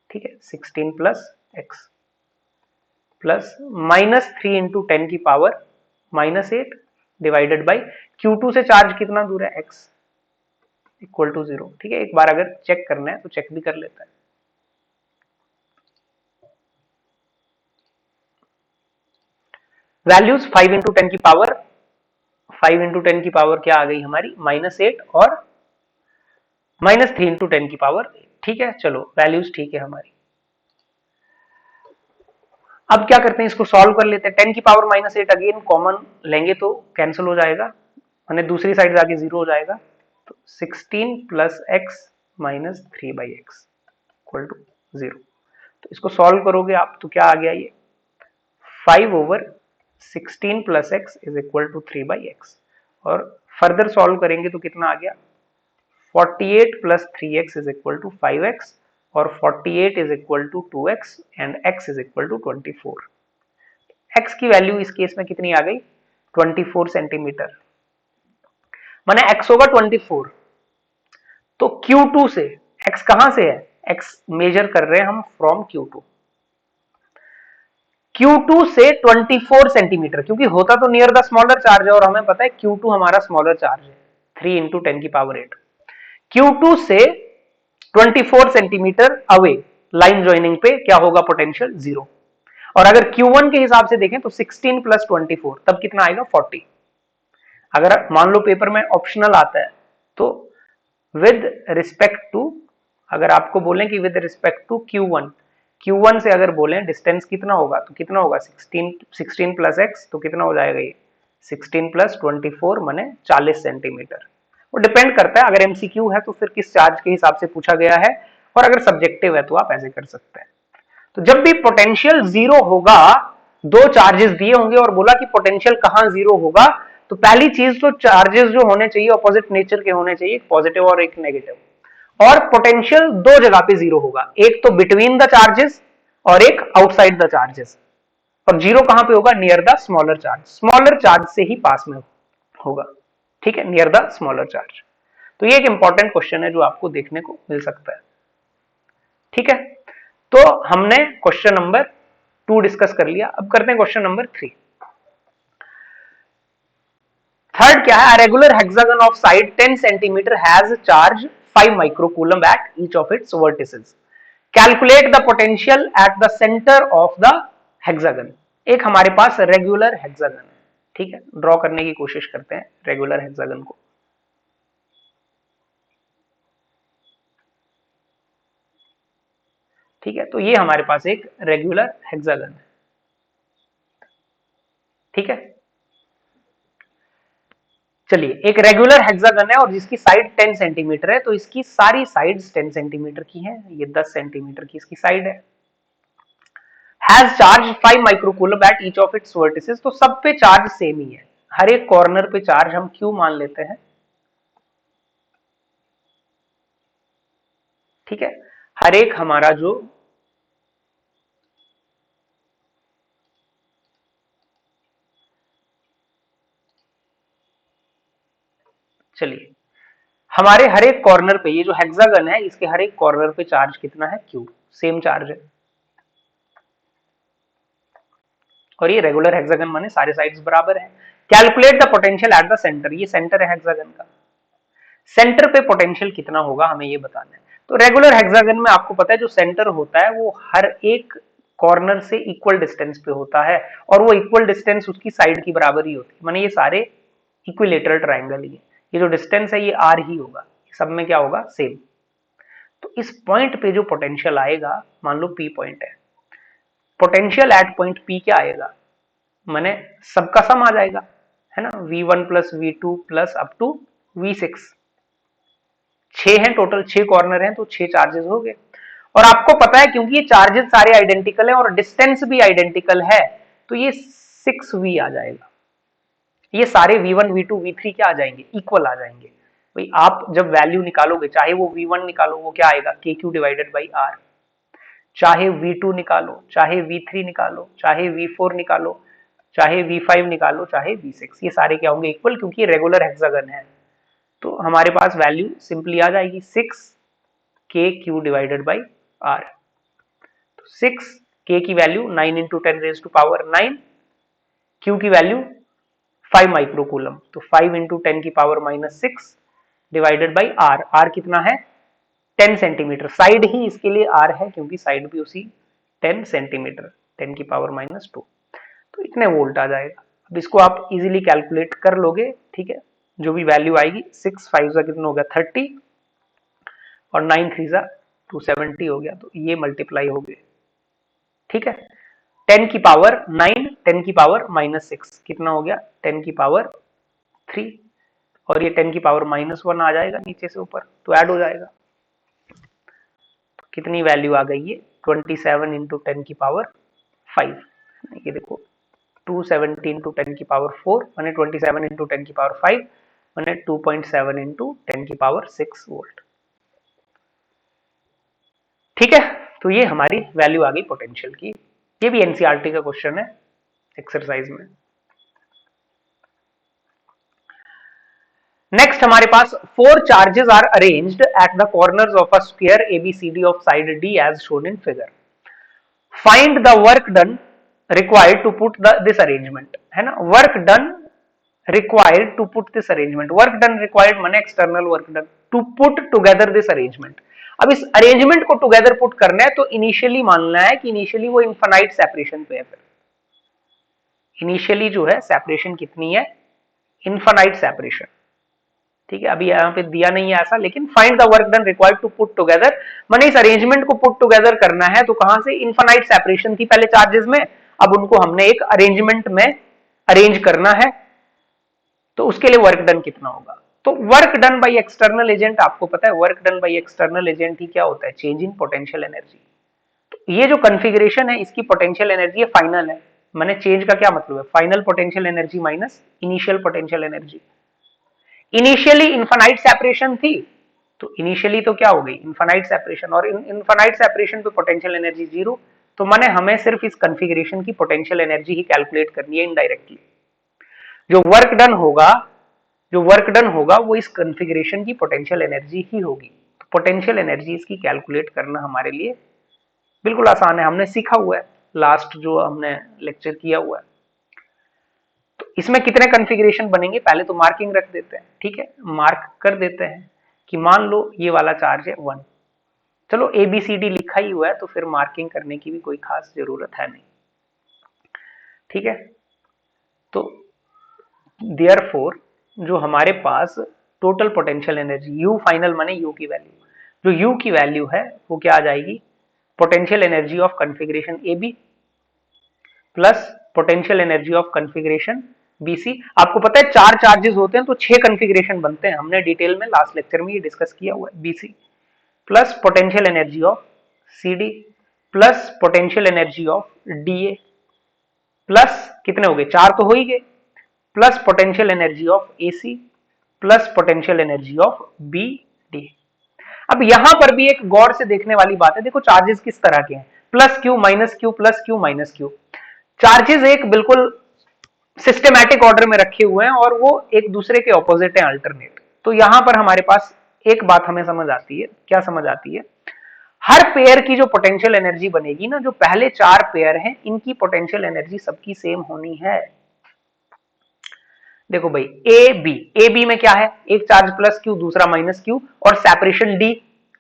ठीक है, 16 प्लस x प्लस -3 इंटू 10 की पावर -8 डिवाइडेड बाई Q2 से चार्ज कितना दूर है, x इक्वल टू 0। ठीक है, एक बार अगर चेक करना है तो चेक भी कर लेता है। वैल्यूज 5 इंटू 10 की पावर, 5 इंटू 10 की पावर क्या आ गई हमारी, -8 और -3 इंटू 10 की पावर। ठीक है, चलो वैल्यूज ठीक है हमारी। अब क्या करते हैं, इसको सॉल्व कर लेते हैं। 10 की पावर -8 अगेन कॉमन लेंगे तो कैंसिल हो जाएगा, मैंने दूसरी साइड जाके 0 हो जाएगा, तो 16 plus X minus 3/x equal to 0। तो इसको सॉल्व करोगे आप तो क्या आ गया, ये 5/16 plus X is equal to 3/x। और फर्दर सॉल्व करेंगे तो कितना आ गया, 48 plus 3x is equal to 5x, और 48 is equal to 2x and x is equal to 24। x की वैल्यू इस केस में कितनी आ गई, 24 सेंटीमीटर, माने x होगा 24। तो Q2 से x कहां से है, x मेजर कर रहे हैं हम फ्रॉम Q2, Q2 से 24 सेंटीमीटर, क्योंकि होता तो नियर द स्मॉलर चार्ज है और हमें पता है Q2 हमारा स्मॉलर चार्ज है, 3 इंटू 10 की पावर 8। Q2 से 24 सेंटीमीटर अवे लाइन ज्वाइनिंग पे क्या होगा, पोटेंशियल 0। और अगर Q1 के हिसाब से देखें तो 16 प्लस 24 तब कितना आएगा, 40। अगर मान लो पेपर में ऑप्शनल आता है तो विद रिस्पेक्ट टू, अगर आपको बोलें कि विद रिस्पेक्ट टू Q1 से अगर बोलें डिस्टेंस कितना होगा, तो कितना होगा, 16 प्लस एक्स, तो कितना हो जाएगा ये 16 प्लस 24 माने 40 सेंटीमीटर। वो डिपेंड करता है, अगर एमसीक्यू है तो फिर किस चार्ज के हिसाब से पूछा गया है, और अगर सब्जेक्टिव है तो आप ऐसे कर सकते हैं। तो जब भी पोटेंशियल 0 होगा, दो चार्जेस दिए होंगे और बोला कि पोटेंशियल कहां 0 होगा, तो पहली चीज तो चार्जेस जो होने चाहिए ऑपोजिट नेचर के होने चाहिए, एक पॉजिटिव और एक नेगेटिव। और पोटेंशियल दो जगह पे 0 होगा, एक तो बिटवीन द चार्जेस और एक आउटसाइड द चार्जेस। और 0 कहां पे होगा, near the smaller charge, smaller charge से ही पास में होगा। ठीक है, नियर द स्मॉलर चार्ज। तो ये एक इंपॉर्टेंट क्वेश्चन है जो आपको देखने को मिल सकता है। ठीक है, तो हमने क्वेश्चन नंबर 2 डिस्कस कर लिया, अब करते हैं क्वेश्चन नंबर 3। थर्ड क्या है, regular hexagon of side 10 centimetre has charge 5 microcoulomb at each of its vertices, calculate the potential at the centre of the hexagon. एक हमारे पास रेगुलर हेक्सागन है, ठीक है, ड्रॉ करने की कोशिश करते हैं रेगुलर हेक्सागन को। ठीक है, तो ये हमारे पास एक रेगुलर हेक्सागन है। ठीक है, चलिए एक रेगुलर हेक्सागन है और जिसकी साइड 10 सेंटीमीटर है, तो इसकी सारी साइड्स 10 सेंटीमीटर की हैं, ये 10 सेंटीमीटर की इसकी साइड है। Has charge 5 microcoulomb at each of its vertices, तो सब पे चार्ज सेम ही है, हर एक कॉर्नर पे चार्ज हम क्यू मान लेते हैं, ठीक है। हर एक हमारा जो चलिए हमारे हर एक कॉर्नर पे, ये जो हेक्सागन है इसके हर एक कॉर्नर पे चार्ज कितना है, क्यू, सेम चार्ज है। और ये रेगुलर हेक्सागन माने सारे साइड्स बराबर है। Calculate the potential at the centre, ये सेंटर है हेक्सागन का, सेंटर पे पोटेंशियल कितना होगा हमें ये बताना है। तो रेगुलर हेक्सागन में आपको पता है जो सेंटर होता है वो हर एक कॉर्नर से इक्वल डिस्टेंस पे होता है, और वो इक्वल डिस्टेंस उसकी साइड की बराबर ही होती है, माने ये सारे इक्विलेटरल ट्राइंगल ही है, ये जो डिस्टेंस है ये आर ही होगा, सब में क्या होगा, सेम। तो इस पॉइंट पे जो पोटेंशियल आएगा, मान लो पी पॉइंट है, पोटेंशियल एट पॉइंट पी क्या आएगा, माने सबका सम आ जाएगा, है ना, V1 plus V2 plus up to V6, 6 हैं टोटल, 6 कॉर्नर हैं तो 6 चार्जेस हो गए। और आपको पता है क्योंकि ये चार्जेस सारे आइडेंटिकल हैं और डिस्टेंस भी आइडेंटिकल है, तो ये 6V आ जाएगा, ये सारे V1 V2 V3 क्या आ जाएंगे, इक्वल आ जाएंगे। भाई आप जब वैल्यू निकालोगे, चाहे वो V1 निकालो, वो क्या आएगा, KQ डिवाइडेड बाई R, चाहे V2 निकालो, चाहे V3 निकालो, चाहे V4 निकालो, चाहे V5 निकालो, चाहे V6, ये सारे क्या होंगे, इक्वल, क्योंकि ये रेगुलर हेक्सागन है। तो हमारे पास वैल्यू सिंपली आ जाएगी 6KQ डिवाइडेड बाई R। तो 6K की value 9 into 10 raise to power 9, Q की वैल्यू 5 माइक्रोकूलम, तो 5 इंटू 10 की power -6 divided by R, R कितना है 10 सेंटीमीटर, साइड ही इसके लिए R है क्योंकि साइड भी उसी 10 सेंटीमीटर, 10 की पावर -2, तो इतने वोल्ट आ जाएगा। अब इसको आप इजीली कैलकुलेट कर लोगे, ठीक है, जो भी वैल्यू आएगी, 6 5 का कितना हो गया 30 और 9 3 जा 270 हो गया, तो ये मल्टीप्लाई हो गए, ठीक है। 10 की पावर 9, 10 की पावर -6 कितना हो गया 10 की पावर 3, और ये 10 की पावर -1 आ जाएगा नीचे से ऊपर, तो ऐड हो जाएगा, तो कितनी वैल्यू आ गई ये 27 इंटू 10 की पावर 5, ये देखो 270 इंटू 10 की पावर 4 मैंने 27 इंटू 10 की पावर 5 मैंने 2.7 इंटू 10 की पावर 6 वोल्ट, ठीक है। तो ये हमारी वैल्यू आ गई पोटेंशियल की, ये भी एनसीईआरटी का क्वेश्चन है एक्सरसाइज में। नेक्स्ट हमारे पास 4 charges are arranged at the corners of a square ABCD of side D as shown in figure, find the work done required to put this arrangement, है ना, work done required to put this arrangement, work done required माने external work done to put together this arrangement. अब इस arrangement को together put करना है तो initially मानना है कि इनिशियली वो इनफाइनाइट सेपरेशन पे है, फिर इनिशियली जो है सेपरेशन कितनी है, इनफाइनाइट सेपरेशन, ठीक है। अभी यहाँ पे दिया नहीं है ऐसा, लेकिन find the work done required to put together, माने इस अरेंजमेंट को पुट टुगेदर करना है, तो कहां से, इनफाइनाइट सेपरेशन थी पहले चार्जेस में, अब उनको हमने एक अरेंजमेंट में अरेंज करना है, तो उसके लिए वर्क डन कितना होगा। तो work done by external agent, आपको पता है work done by external agent ही क्या होता है, चेंज इन पोटेंशियल एनर्जी। तो ये जो कॉन्फ़िगरेशन है इसकी पोटेंशियल एनर्जी फाइनल है, माने चेंज का क्या मतलब है, final potential energy minus initial potential energy. Initially infinite separation थी, तो इनिशियली तो क्या हो गई इनफाइनाइट सेपरेशन, और इनफाइनाइट सेपरेशन पे पोटेंशियल एनर्जी 0, तो माने हमें सिर्फ इस कॉन्फ़िगरेशन की पोटेंशियल एनर्जी ही कैलकुलेट करनी है इनडायरेक्टली। जो वर्क डन होगा, जो वर्क डन होगा वो इस कॉन्फ़िगरेशन की पोटेंशियल एनर्जी ही होगी। तो पोटेंशियल एनर्जी इसकी कैलकुलेट करना हमारे लिए बिल्कुल आसान है, हमने सीखा हुआ है, लास्ट जो हमने लेक्चर किया हुआ है। तो इसमें कितने कॉन्फ़िगरेशन बनेंगे, पहले तो मार्किंग रख देते हैं, ठीक है, मार्क कर देते हैं कि मान लो ये वाला चार्ज है 1, चलो ABCD लिखा ही हुआ है तो फिर मार्किंग करने की भी कोई खास जरूरत है नहीं, ठीक है। तो देयरफॉर जो हमारे पास total potential energy U final माने U की वैल्यू, जो U की वैल्यू है वो क्या आ जाएगी, potential energy of configuration AB plus potential energy of configuration BC. आपको पता है 4 चार्जेस होते हैं तो 6 कॉन्फ़िगरेशन बनते हैं, हमने डिटेल में लास्ट लेक्चर में ये डिस्कस किया हुआ है। BC plus potential energy of CD plus potential energy of DA plus कितने हो गए, 4 तो हो ही गए, plus potential energy of AC plus potential energy of B D. अब यहां पर भी एक गौर से देखने वाली बात है, देखो चार्जेस किस तरह के हैं, plus Q minus Q plus Q minus Q. Charges एक बिल्कुल सिस्टमैटिक ऑर्डर में रखे हुए हैं और वो एक दूसरे के ऑपोजिट है, अल्टरनेट। तो यहां पर हमारे पास एक बात हमें समझ आती है, क्या समझ आती है, हर पेयर की जो पोटेंशियल एनर्जी बनेगी ना, जो पहले 4 पेयर हैं इनकी पोटेंशियल एनर्जी सबकी सेम होनी है। देखो भाई ए बी में क्या है, एक चार्ज प्लस क्यू दूसरा माइनस क्यू और सेपरेशन डी,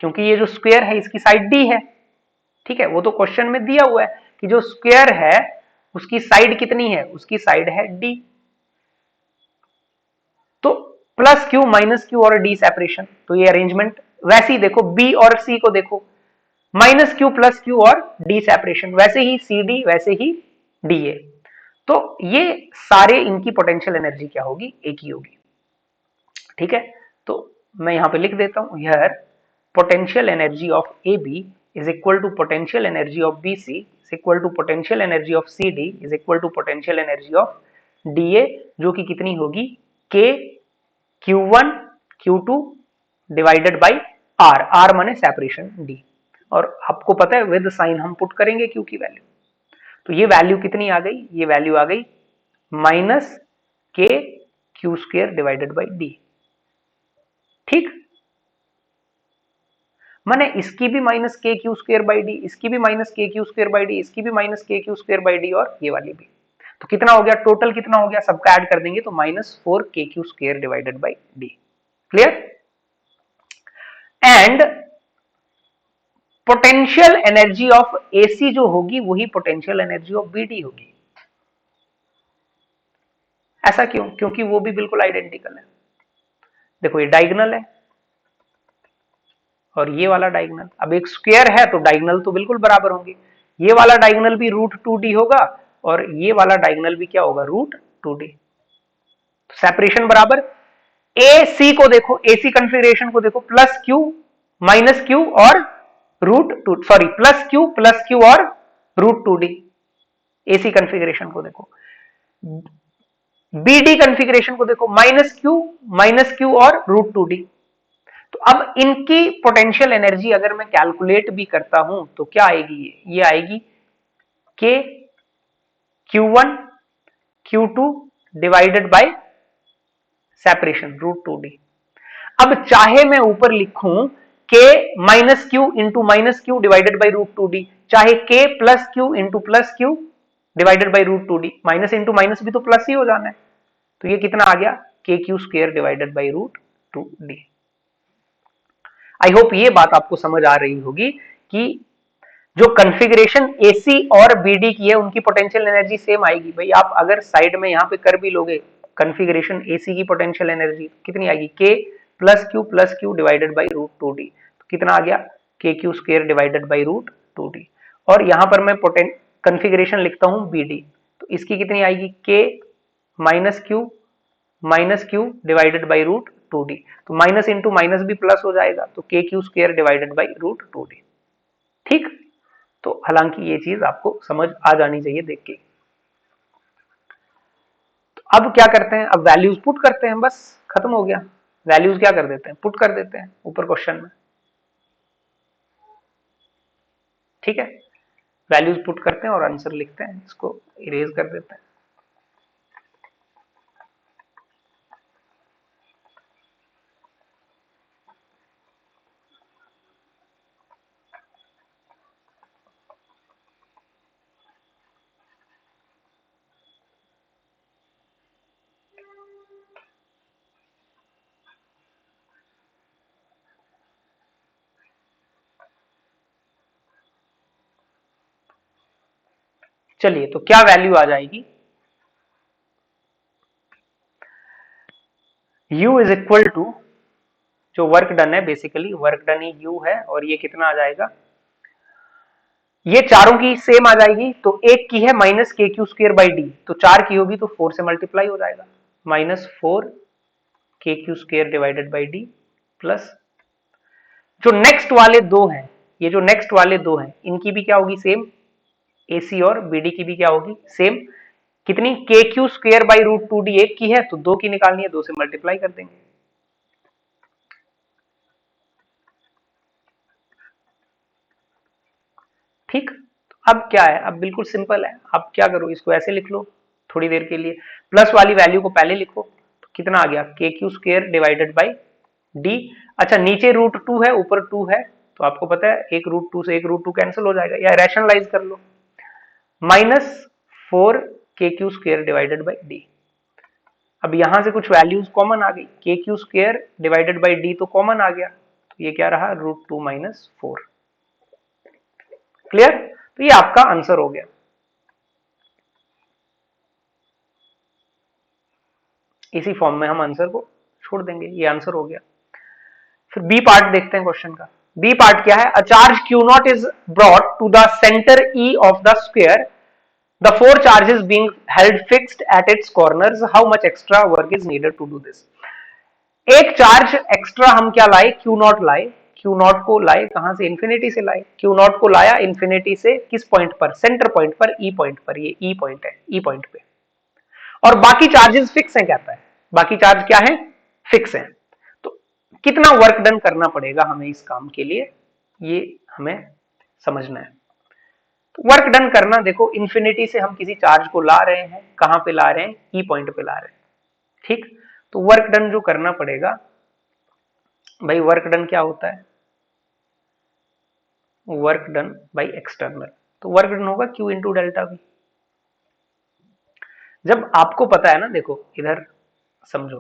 क्योंकि ये जो स्क्वायर है इसकी साइड डी है, ठीक है, वो तो क्वेश्चन में दिया हुआ है कि जो स्क्वायर है उसकी साइड कितनी है, उसकी साइड है डी। तो प्लस क्यू माइनस क्यू और डी सेपरेशन, तो ये अरेंजमेंट। वैसे ही देखो बी और सी को देखो, माइनस क्यू प्लस क्यू और डी सेपरेशन, वैसे ही सी डी वैसे ही डी ए। तो ये सारे इनकी पोटेंशियल एनर्जी क्या होगी, एक ही होगी, ठीक है। तो मैं यहां पे लिख देता हूं, here potential energy of A B is equal to potential energy of B C is equal to potential energy of C D is equal to potential energy of D A, जो कि कितनी होगी, K Q1 Q2 divided by R, R माने separation D. और आपको पता है with sign हम पुट करेंगे Q की वैल्यू, तो ये वैल्यू कितनी आ गई, ये वैल्यू आ गई माइनस के Q square divided by D, ठीक। माने इसकी भी माइनस के क्यू स्क्वेयर बाई डी, इसकी भी माइनस के क्यू स्क्वेयर बाई डी, इसकी भी माइनस के क्यू स्क्वेयर बाई डी और ये वाली भी। तो कितना हो गया, टोटल कितना हो गया, सबका ऐड कर देंगे तो माइनस 4 के Q square divided by D. Clear. And potential energy of AC जो होगी वही पोटेंशियल एनर्जी ऑफ बीडी होगी। ऐसा क्यों, क्योंकि वो भी बिल्कुल आइडेंटिकल है। देखो ये डायगोनल है और ये वाला डायगोनल, अब एक स्क्वायर है तो डायगोनल तो बिल्कुल बराबर होंगे, ये वाला डायगोनल भी √2d होगा और ये वाला डायगोनल भी क्या होगा, √2d। तो सेपरेशन बराबर, ए सी को देखो, एसी कॉन्फ़िगरेशन को देखो, प्लस क्यू माइनस क्यू और √2, सॉरी प्लस क्यू और √2d। एसी कॉन्फ़िगरेशन को देखो, बीडी कॉन्फ़िगरेशन को देखो, माइनस क्यू और √2d। तो अब इनकी पोटेंशियल एनर्जी अगर मैं कैलकुलेट भी करता हूं तो क्या आएगी, ये आएगी के Q1 Q2 divided by separation √2d। अब चाहे मैं ऊपर लिखूं के minus Q into minus Q divided by √2d, चाहे के plus Q into plus Q divided by √2d, minus into minus भी तो प्लस ही हो जाना है। तो ये कितना आ गया, K Q square divided by √2d। I hope ये बात आपको समझ आ रही होगी कि जो कॉन्फ़िगरेशन एसी और बीडी की है उनकी पोटेंशियल एनर्जी सेम आएगी। भाई आप अगर साइड में यहां पे कर भी लोगे कॉन्फ़िगरेशन एसी की पोटेंशियल एनर्जी कितनी आएगी, के plus Q divided by √2d, तो कितना आ गया, K Q square divided by √2d। और यहां पर मैं कॉन्फ़िगरेशन लिखता हूं बीडी, तो इसकी कितनी आएगी, के minus Q divided by √2d, तो माइनस इंटू माइनस भी प्लस हो जाएगा, तो K Q square divided by √2d, ठीक। तो हालांकि ये चीज आपको समझ आ जानी चाहिए देख के। तो अब क्या करते हैं, अब वैल्यूज पुट करते हैं, बस खत्म हो गया। वैल्यूज क्या कर देते हैं, पुट कर देते हैं ऊपर क्वेश्चन में, ठीक है। वैल्यूज पुट करते हैं और आंसर लिखते हैं, इसको इरेज कर देते हैं। चलिए तो क्या वैल्यू आ जाएगी, U इज इक्वल टू, जो वर्क डन है बेसिकली वर्क डन ही U है, और ये कितना आ जाएगा, ये चारों की सेम आ जाएगी, तो एक की है माइनस के क्यू स्क्र बाई डी, तो 4 की होगी तो 4 से मल्टीप्लाई हो जाएगा, माइनस 4 के Q square divided by D plus जो नेक्स्ट वाले दो हैं, ये जो नेक्स्ट वाले दो हैं इनकी भी क्या होगी सेम, एसी और बीडी की भी क्या होगी सेम, कितनी, के Q square by root 2d एक की है तो 2 की निकालनी है, 2 से मल्टीप्लाई कर देंगे। ठीक, अब क्या है, अब बिल्कुल सिंपल है, अब क्या करो, इसको ऐसे लिख लो थोड़ी देर के लिए, प्लस वाली वैल्यू को पहले लिखो, तो कितना आ गया, K Q square divided by D. अच्छा नीचे रूट 2 है ऊपर 2 है, तो आपको पता है एक रूट 2 से एक रूट 2 कैंसिल हो जाएगा, या रैशनलाइज कर लो, माइनस 4 के Q square divided by D. अब यहां से कुछ वैल्यूज कॉमन आ गई, के Q square divided by D तो कॉमन आ गया, तो ये क्या रहा, रूट 2 माइनस 4। क्लियर, तो ये आपका आंसर हो गया। इसी फॉर्म में हम आंसर को छोड़ देंगे, ये आंसर हो गया। फिर बी पार्ट देखते हैं क्वेश्चन का। बी पार्ट क्या है, a charge Q naught is brought to the centre E of the square, the four charges being held fixed at its corners, how much extra work is needed to do this. एक charge extra हम क्या लाए, Q naught लाए, Q naught को लाए कहां से, infinity से लाए, क्यू नॉट को लाया इंफिनिटी से, किस पॉइंट पर, सेंटर पॉइंट पर, ई पॉइंट पर, ये ई पॉइंट है, ई पॉइंट पे, और बाकी चार्जेस फिक्स हैं, कहता है बाकी चार्ज क्या है, फिक्स है। तो कितना वर्क डन करना पड़ेगा हमें इस काम के लिए, ये हमें समझना है। तो वर्क डन करना, देखो इंफिनिटी से हम किसी चार्ज को ला रहे हैं, कहां पे ला रहे हैं, ई पॉइंट पे ला रहे हैं, ठीक। तो वर्क डन जो करना पड़ेगा भाई, वर्क डन क्या होता है, वर्क डन बाई एक्सटर्नल, तो वर्क डन होगा Q इंटू डेल्टा वी। जब आपको पता है ना, देखो इधर समझो,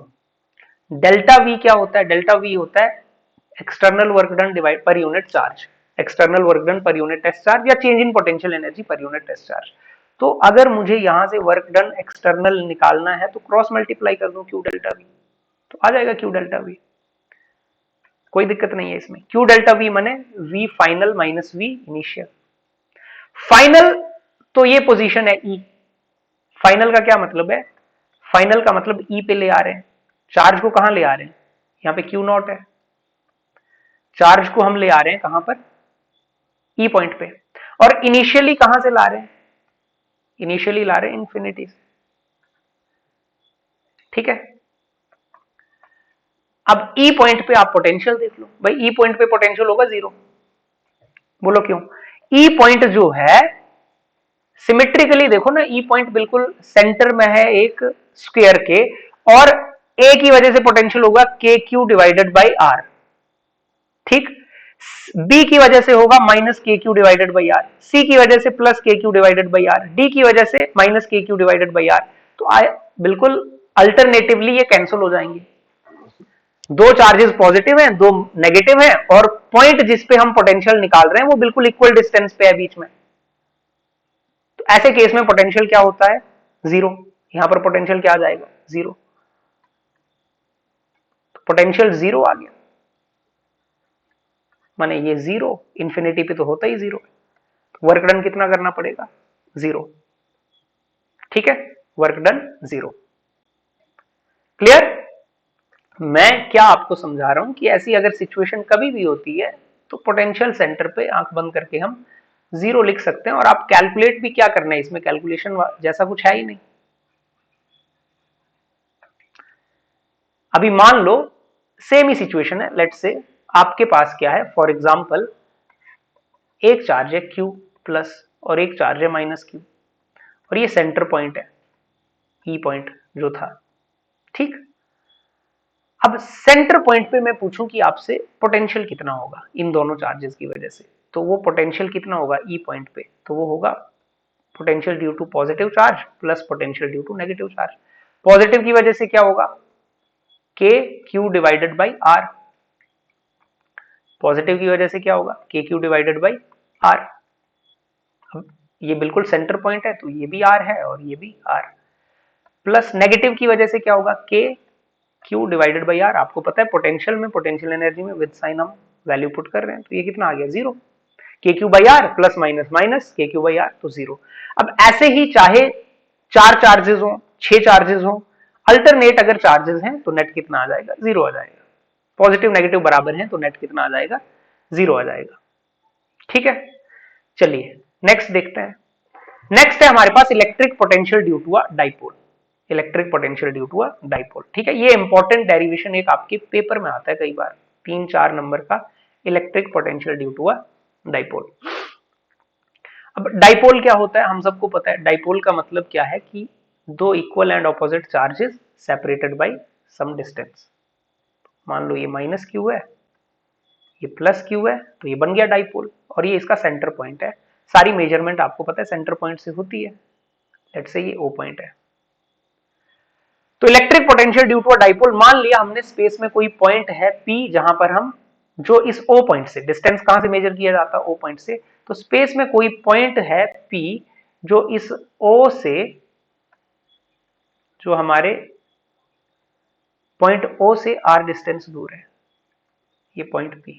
डेल्टा वी क्या होता है, डेल्टा वी होता है external work done divide per unit charge, external work done per unit test charge, या change in potential energy per unit test charge. तो अगर मुझे यहां से वर्क डन एक्सटर्नल निकालना है तो क्रॉस मल्टीप्लाई कर दो क्यू डेल्टा वी, तो आ जाएगा क्यू डेल्टा वी, कोई दिक्कत नहीं है इसमें। क्यू डेल्टा वी माने V final minus V initial. Final तो ये पोजीशन है ई, फाइनल का क्या मतलब है, फाइनल का मतलब ई पे ले आ रहे हैं, चार्ज को कहां ले आ रहे हैं, यहां पे क्यू नॉट है, चार्ज को हम ले आ रहे हैं कहां पर, ई पॉइंट पे, और इनिशियली कहां से ला रहे हैं, इनिशियली ला रहे हैं इंफिनिटी से, ठीक है। अब ई पॉइंट पे आप पोटेंशियल देख लो, भाई ई पॉइंट पे पोटेंशियल होगा 0, बोलो क्यों, ई पॉइंट जो है सिमेट्रिकली देखो ना, ई पॉइंट बिल्कुल सेंटर में है एक स्क्वायर के, और ए की वजह से पोटेंशियल होगा K Q divided by R, ठीक। बी की वजह से होगा माइनस के Q divided by R, C की वजह से plus K Q divided by R, D की वजह से माइनस के क्यू डिवाइडेड बाई आर। तो बिल्कुल अल्टरनेटिवली ये कैंसिल हो जाएंगे, दो चार्जेस पॉजिटिव हैं, दो नेगेटिव हैं, और पॉइंट जिस पे हम पोटेंशियल निकाल रहे हैं वो बिल्कुल इक्वल डिस्टेंस पे है बीच में, तो ऐसे केस में पोटेंशियल क्या होता है, 0। यहां पर पोटेंशियल क्या आ जाएगा, 0, तो पोटेंशियल 0 आ गया, माने ये 0, इंफिनिटी पे तो होता ही 0, वर्क डन कितना करना पड़ेगा, 0, ठीक है, वर्क डन 0। क्लियर, मैं क्या आपको समझा रहा हूं कि ऐसी अगर सिचुएशन कभी भी होती है तो पोटेंशियल सेंटर पे आंख बंद करके हम 0 लिख सकते हैं, और आप कैलकुलेट भी क्या करना है, इसमें कैलकुलेशन जैसा कुछ है ही नहीं। अभी मान लो सेम ही सिचुएशन है, लेट्स से आपके पास क्या है, फॉर एग्जांपल एक चार्ज है Q प्लस और एक चार्ज है माइनस Q, और ये सेंटर पॉइंट है, ई पॉइंट जो था, ठीक। अब सेंटर पॉइंट पे मैं पूछूं कि आपसे पोटेंशियल कितना होगा इन दोनों चार्जेस की वजह से, तो वो पोटेंशियल कितना होगा ई पॉइंट पे, तो वो होगा potential due to positive charge plus potential due to negative charge. Positive की वजह से क्या होगा, K Q divided by R, positive की वजह से क्या होगा, K Q divided by are. अब ये बिल्कुल सेंटर पॉइंट है तो ये भी आर है और ये भी आर, प्लस नेगेटिव की वजह से क्या होगा, K Q divided by are. आपको पता है पोटेंशियल में, पोटेंशियल एनर्जी में विद साइन हम वैल्यू पुट कर रहे हैं, तो ये कितना आ गया, 0, K Q by R plus minus minus के क्यू बाई आर, तो 0। अब ऐसे ही चाहे 4 चार्जेस हो, 6 चार्जेस हो, अल्टरनेट अगर चार्जेस हैं तो नेट कितना आ जाएगा, 0 आ जाएगा। पॉजिटिव नेगेटिव बराबर हैं तो नेट कितना आ जाएगा, 0 आ जाएगा। ठीक है, चलिए नेक्स्ट देखते हैं। नेक्स्ट है हमारे पास electric potential due to a dipole. Electric potential due to a dipole, ठीक है, ये इंपॉर्टेंट डेरिवेशन एक आपके पेपर में आता है कई बार, 3-4 नंबर का, electric potential due to a dipole. अब डाइपोल क्या होता है, हम सबको पता है। डाइपोल का मतलब क्या है कि दो equal and opposite charges separated by some distance. मान लो ये माइनस क्यू है, ये प्लस क्यू है, तो ये बन गया डाइपोल, और ये इसका सेंटर पॉइंट है। सारी मेजरमेंट आपको पता है सेंटर पॉइंट से होती है। लेट्स से ये ओ पॉइंट है। तो electric potential due to a dipole, मान लिया हमने स्पेस में कोई पॉइंट है P, जहां पर हम जो इस O पॉइंट से, डिस्टेंस कहां से मेजर किया जाता है, O पॉइंट से, तो स्पेस में कोई पॉइंट है P जो इस O से, जो हमारे पॉइंट O से R डिस्टेंस दूर है, ये पॉइंट P,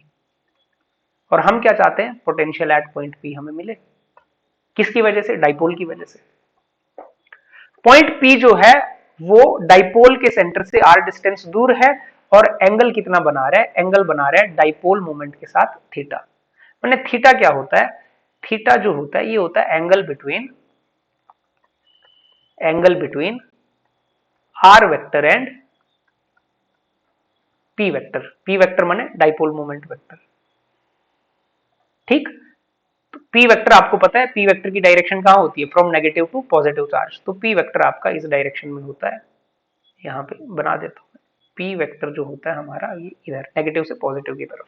और हम क्या चाहते हैं, पोटेंशियल एट पॉइंट P हमें मिले। किसकी वजह से, डाइपोल की वजह से। पॉइंट P जो है वो डाइपोल के सेंटर से R डिस्टेंस दूर है, और एंगल कितना बना रहा है, एंगल बना रहा है डाइपोल मोमेंट के साथ थीटा। मैंने थीटा क्या होता है, थीटा जो होता है ये होता है angle between R vector and P vector. P vector माने डाइपोल मोमेंट वेक्टर, ठीक। तो P वेक्टर आपको पता है, P वेक्टर की डायरेक्शन कहां होती है, from negative to positive charge. तो P वेक्टर आपका इस डायरेक्शन में होता है, यहां पे बना देता हूं। P वेक्टर जो होता है हमारा ये इधर नेगेटिव से पॉजिटिव की तरफ।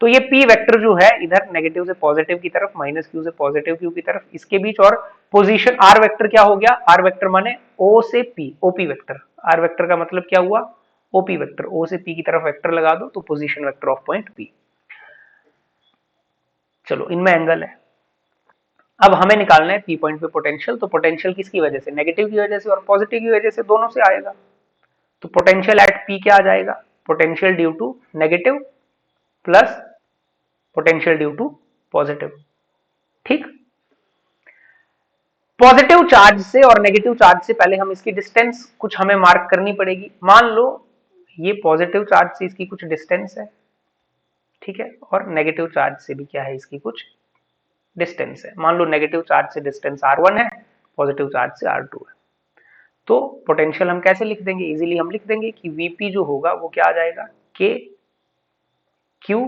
तो ये P वेक्टर जो है इधर नेगेटिव से पॉजिटिव की तरफ, माइनस क्यू से पॉजिटिव क्यू की तरफ, इसके बीच। और पोजीशन R वेक्टर क्या हो गया, R वेक्टर माने O से P, OP vector. R vector का मतलब क्या हुआ, OP वेक्टर। O से P की तरफ वेक्टर लगा दो तो position vector of point P। चलो इनमें एंगल है। अब हमें निकालना है P पॉइंट पे पोटेंशियल। तो पोटेंशियल किसकी वजह से, नेगेटिव की वजह से और पॉजिटिव की वजह से, दोनों से आएगा। तो पोटेंशियल एट P क्या आ जाएगा, potential due to negative plus potential due to positive, ठीक। पॉजिटिव चार्ज से और नेगेटिव चार्ज से पहले हम इसकी डिस्टेंस कुछ हमें मार्क करनी पड़ेगी। मान लो ये पॉजिटिव चार्ज से इसकी कुछ डिस्टेंस है, ठीक है, और नेगेटिव चार्ज से भी क्या है, इसकी कुछ डिस्टेंस है। मान लो नेगेटिव चार्ज से डिस्टेंस R1 है, पॉजिटिव चार्ज से R2 है। तो पोटेंशियल हम कैसे लिख देंगे, इजीली हम लिख देंगे कि Vp जो होगा वो क्या आ जाएगा, K Q,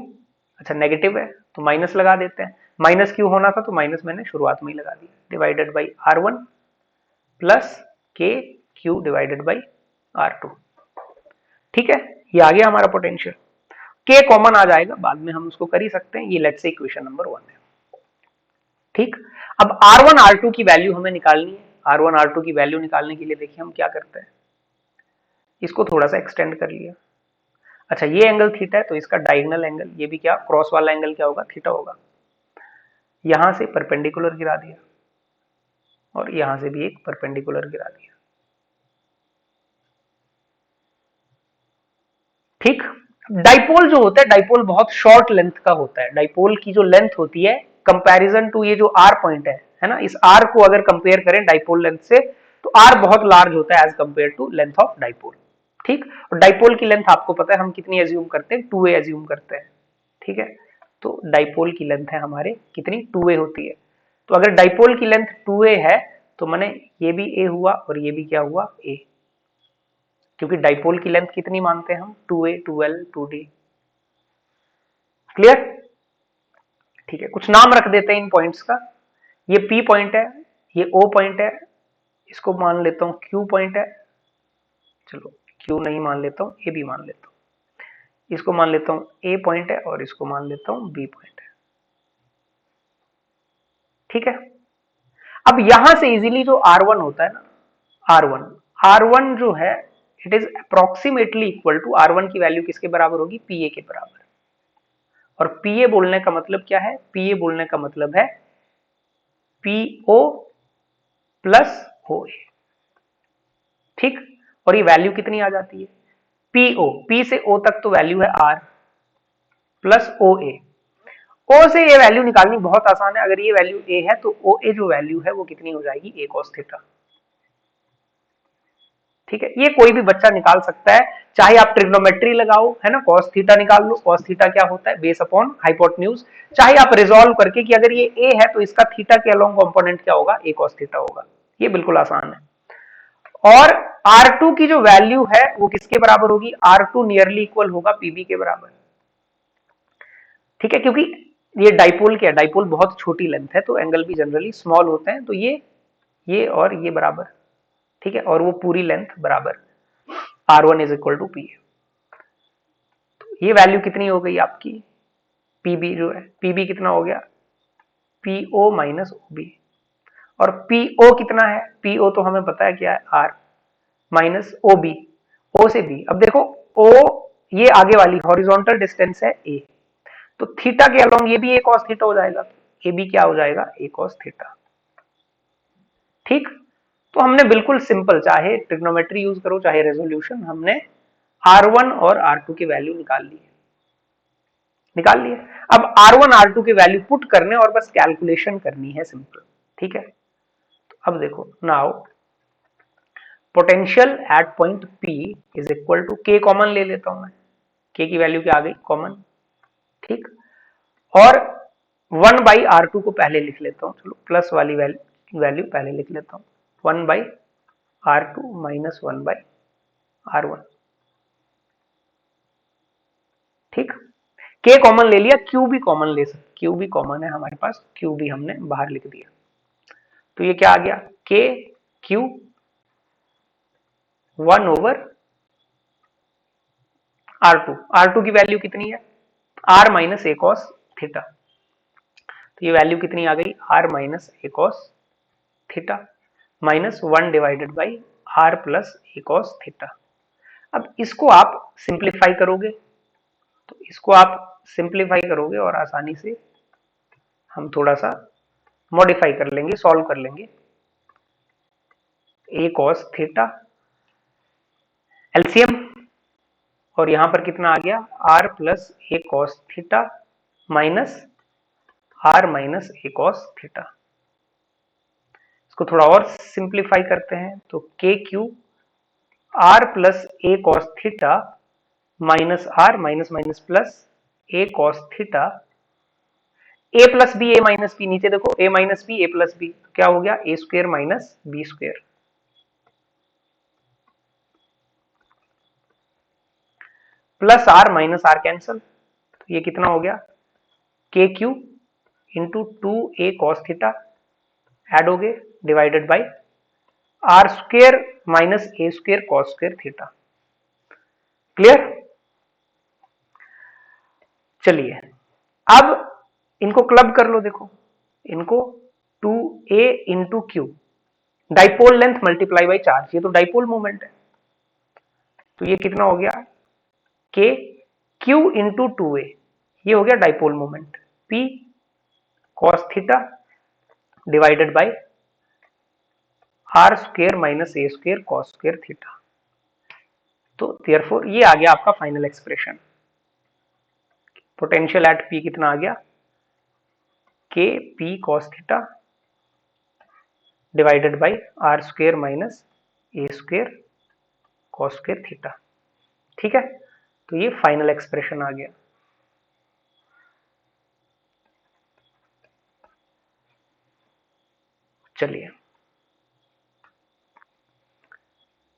अच्छा नेगेटिव है तो माइनस लगा देते हैं, माइनस क्यू होना था तो माइनस मैंने शुरुआत में ही लगा दिया, divided by R1 plus K Q divided by R2, ठीक है। ये आ गया हमारा पोटेंशियल। K कॉमन आ जाएगा, बाद में हम उसको कर ही सकते हैं, ये लेट्स से इक्वेशन नंबर 1 है, ठीक। अब R1 R2 की वैल्यू हमें निकालनी है। R1 R2 की वैल्यू निकालने के लिए देखिए हम क्या करते हैं, इसको थोड़ा सा एक्सटेंड कर लिया। अच्छा ये एंगल थीटा है तो इसका डायगोनल एंगल, ये भी क्या, क्रॉस वाला एंगल क्या होगा, थीटा होगा। यहां से परपेंडिकुलर गिरा दिया और यहां से भी एक परपेंडिकुलर गिरा दिया, ठीक। डाइपोल जो होता है, डाइपोल बहुत शॉर्ट लेंथ का होता है। डाइपोल की जो लेंथ होती है कंपैरिजन टू ये जो आर पॉइंट है ना, इस आर को अगर कंपेयर करें डाइपोल लेंथ से, तो आर बहुत लार्ज होता है as compare to length of dipole, ठीक। और डाइपोल की लेंथ आपको पता है हम कितनी एज्यूम करते हैं, 2a एज्यूम करते हैं, ठीक है। तो डाइपोल की लेंथ है हमारे कितनी, 2a होती है। तो अगर डाइपोल की लेंथ 2a है तो माने ये भी a हुआ और ये भी क्या हुआ, a, क्योंकि डाइपोल की लेंथ कितनी मानते हैं हम, 2a 2l 2d, क्लियर, ठीक है। कुछ नाम रख देते हैं इन पॉइंट्स का, ये P पॉइंट है, ये O पॉइंट है, इसको मान लेता हूं Q पॉइंट है, चलो Q नहीं मान लेता हूं, A भी मान लेता हूं, इसको मान लेता हूं A पॉइंट है और इसको मान लेता हूं B पॉइंट है, ठीक है। अब यहां से इजीली जो R1 होता है ना, R1 जो है it is approximately equal to, R1 की वैल्यू किसके बराबर होगी, PA के बराबर। और PA बोलने का मतलब क्या है, PA बोलने का मतलब है PO प्लस OA, ठीक। और ये वैल्यू कितनी आ जाती है, PO, P से O तक तो वैल्यू है R प्लस OA, ओ से ये वैल्यू निकालनी बहुत आसान है। अगर ये वैल्यू ए है तो ओ ए जो वैल्यू है वो कितनी हो जाएगी, ए कॉस थीटा। ठीक है, ये कोई भी बच्चा निकाल सकता है, चाहे आप ट्रिग्नोमेट्री लगाओ, है ना, कॉस थीटा निकाल लो, कॉस थीटा क्या होता है, बेस अपॉन हाइपोटेन्यूज, चाहे आप रिजोल्व करके कि अगर ये ए है तो इसका थीटा के अलोंग कंपोनेंट क्या होगा, ए कॉस थीटा होगा। ये बिल्कुल आसान है। और R2 की जो वैल्यू है वो किसके बराबर होगी, R2 नियरली इक्वल होगा PB के बराबर। ठीक है, क्योंकि ये डाइपोल क्या है, डाइपोल बहुत छोटी लेंथ है तो एंगल भी जनरली स्मॉल होते हैं, तो ये और ये बराबर। ठीक है, और वो पूरी लेंथ बराबर, R1 is equal to P. ये वैल्यू कितनी हो गई आपकी, पीबी जो है, पीबी कितना हो गया, पीओ माइनस ओबी। और पीओ कितना है, पीओ तो हमें पता है क्या है, आर माइनस ओबी, ओ से बी। अब देखो ओ ये आगे वाली हॉरिजॉन्टल डिस्टेंस है ए, तो थीटा के अलोंग ये भी ए कॉस थीटा हो जाएगा, ए बी क्या हो जाएगा, ए कॉस थीटा। ठीक, तो हमने बिल्कुल सिंपल, चाहे ट्रिग्नोमेट्री यूज करो चाहे रेजोल्यूशन, हमने R1 और R2 की वैल्यू निकाल लिए। अब R1 R2 की वैल्यू पुट करने और बस कैलकुलेशन करनी है, सिंपल। ठीक है, तो अब देखो, now potential at point P is equal to, K common ले लेता हूं मैं, के की वैल्यू क्या आ गई, कॉमन। ठीक, और 1/R2 को पहले लिख लेता हूं, चलो प्लस वाली वैल्यू पहले लिख लेता हूं, 1/R2 माइनस 1/R1। ठीक, के कॉमन ले लिया, क्यू भी कॉमन ले सकते, क्यू भी कॉमन है हमारे पास, क्यू भी हमने बाहर लिख दिया। तो ये क्या आ गया, के क्यू 1/R2। R2 की वैल्यू कितनी है, R minus A cos theta. तो ये वैल्यू कितनी आ गई, R minus A cos theta minus 1 divided by R plus A cos theta. अब इसको आप सिंप्लीफाई करोगे, तो इसको आप सिंप्लीफाई करोगे और आसानी से हम थोड़ा सा मॉडिफाई कर लेंगे, सॉल्व कर लेंगे। ए कॉस थीटा एलसीएम, और यहां पर कितना आ गया, R plus A cos theta minus R minus A cos theta. इसको थोड़ा और सिंप्लीफाई करते हैं, तो K Q R plus A cos theta minus R minus minus plus A cos theta, A plus B, A minus B, नीचे देखो A minus B, A plus B, क्या हो गया, A square minus B square, plus R minus R cancel, तो ये कितना हो गया, K Q into 2a cos theta add हो गए, divided by R square minus A square cos square theta. Clear, चलिए अब इनको क्लब कर लो, देखो इनको, 2a into Q, dipole length multiply by charge, ये तो डाइपोल मोमेंट है, तो ये कितना हो गया, के क्यू इंटू 2a, ये हो गया dipole moment, p cos theta divided by R square minus A square cos square theta. तो देयरफॉर ये आ गया आपका final expression, potential at P कितना आ गया, K P cos theta divided by R square minus A square cos square theta. ठीक है, तो ये फाइनल एक्सप्रेशन आ गया। चलिए,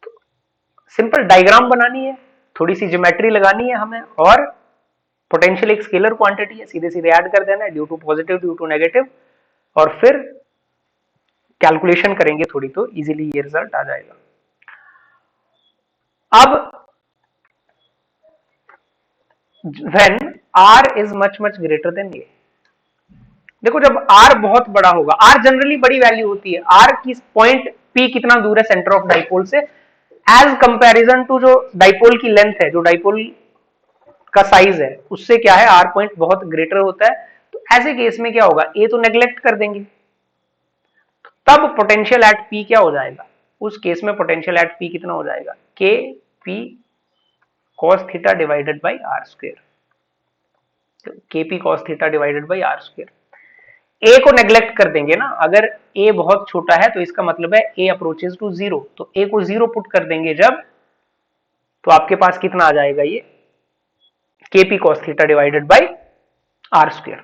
तो सिंपल डायग्राम बनानी है, थोड़ी सी ज्योमेट्री लगानी है हमें, और पोटेंशियल एक स्केलर क्वांटिटी है, सीधे सीधे ऐड कर देना है, due to positive due to negative, और फिर कैलकुलेशन करेंगे थोड़ी, तो इजीली ये रिजल्ट आ जाएगा। अब when r is much much greater than a, देखो जब r बहुत बड़ा होगा, r जनरली बड़ी वैल्यू होती है, r की पॉइंट p कितना दूर है सेंटर ऑफ डाइपोल से, एज कंपैरिजन टू जो डाइपोल की लेंथ है, जो डाइपोल का साइज है, उससे क्या है, r पॉइंट बहुत ग्रेटर होता है। तो ऐसे केस में क्या होगा, a तो नेग्लेक्ट कर देंगे, तब पोटेंशियल एट p क्या हो जाएगा, उस केस में पोटेंशियल एट p कितना हो जाएगा, के P cos theta divided by R square. K P cos theta divided by are square. A को नेग्लेक्ट कर देंगे ना, अगर ए बहुत छोटा है तो इसका मतलब है ए अप्रोचेस टू जीरो, तो ए को जीरो पुट कर देंगे जब, तो आपके पास कितना आ जाएगा, ये K P cos theta divided by are square.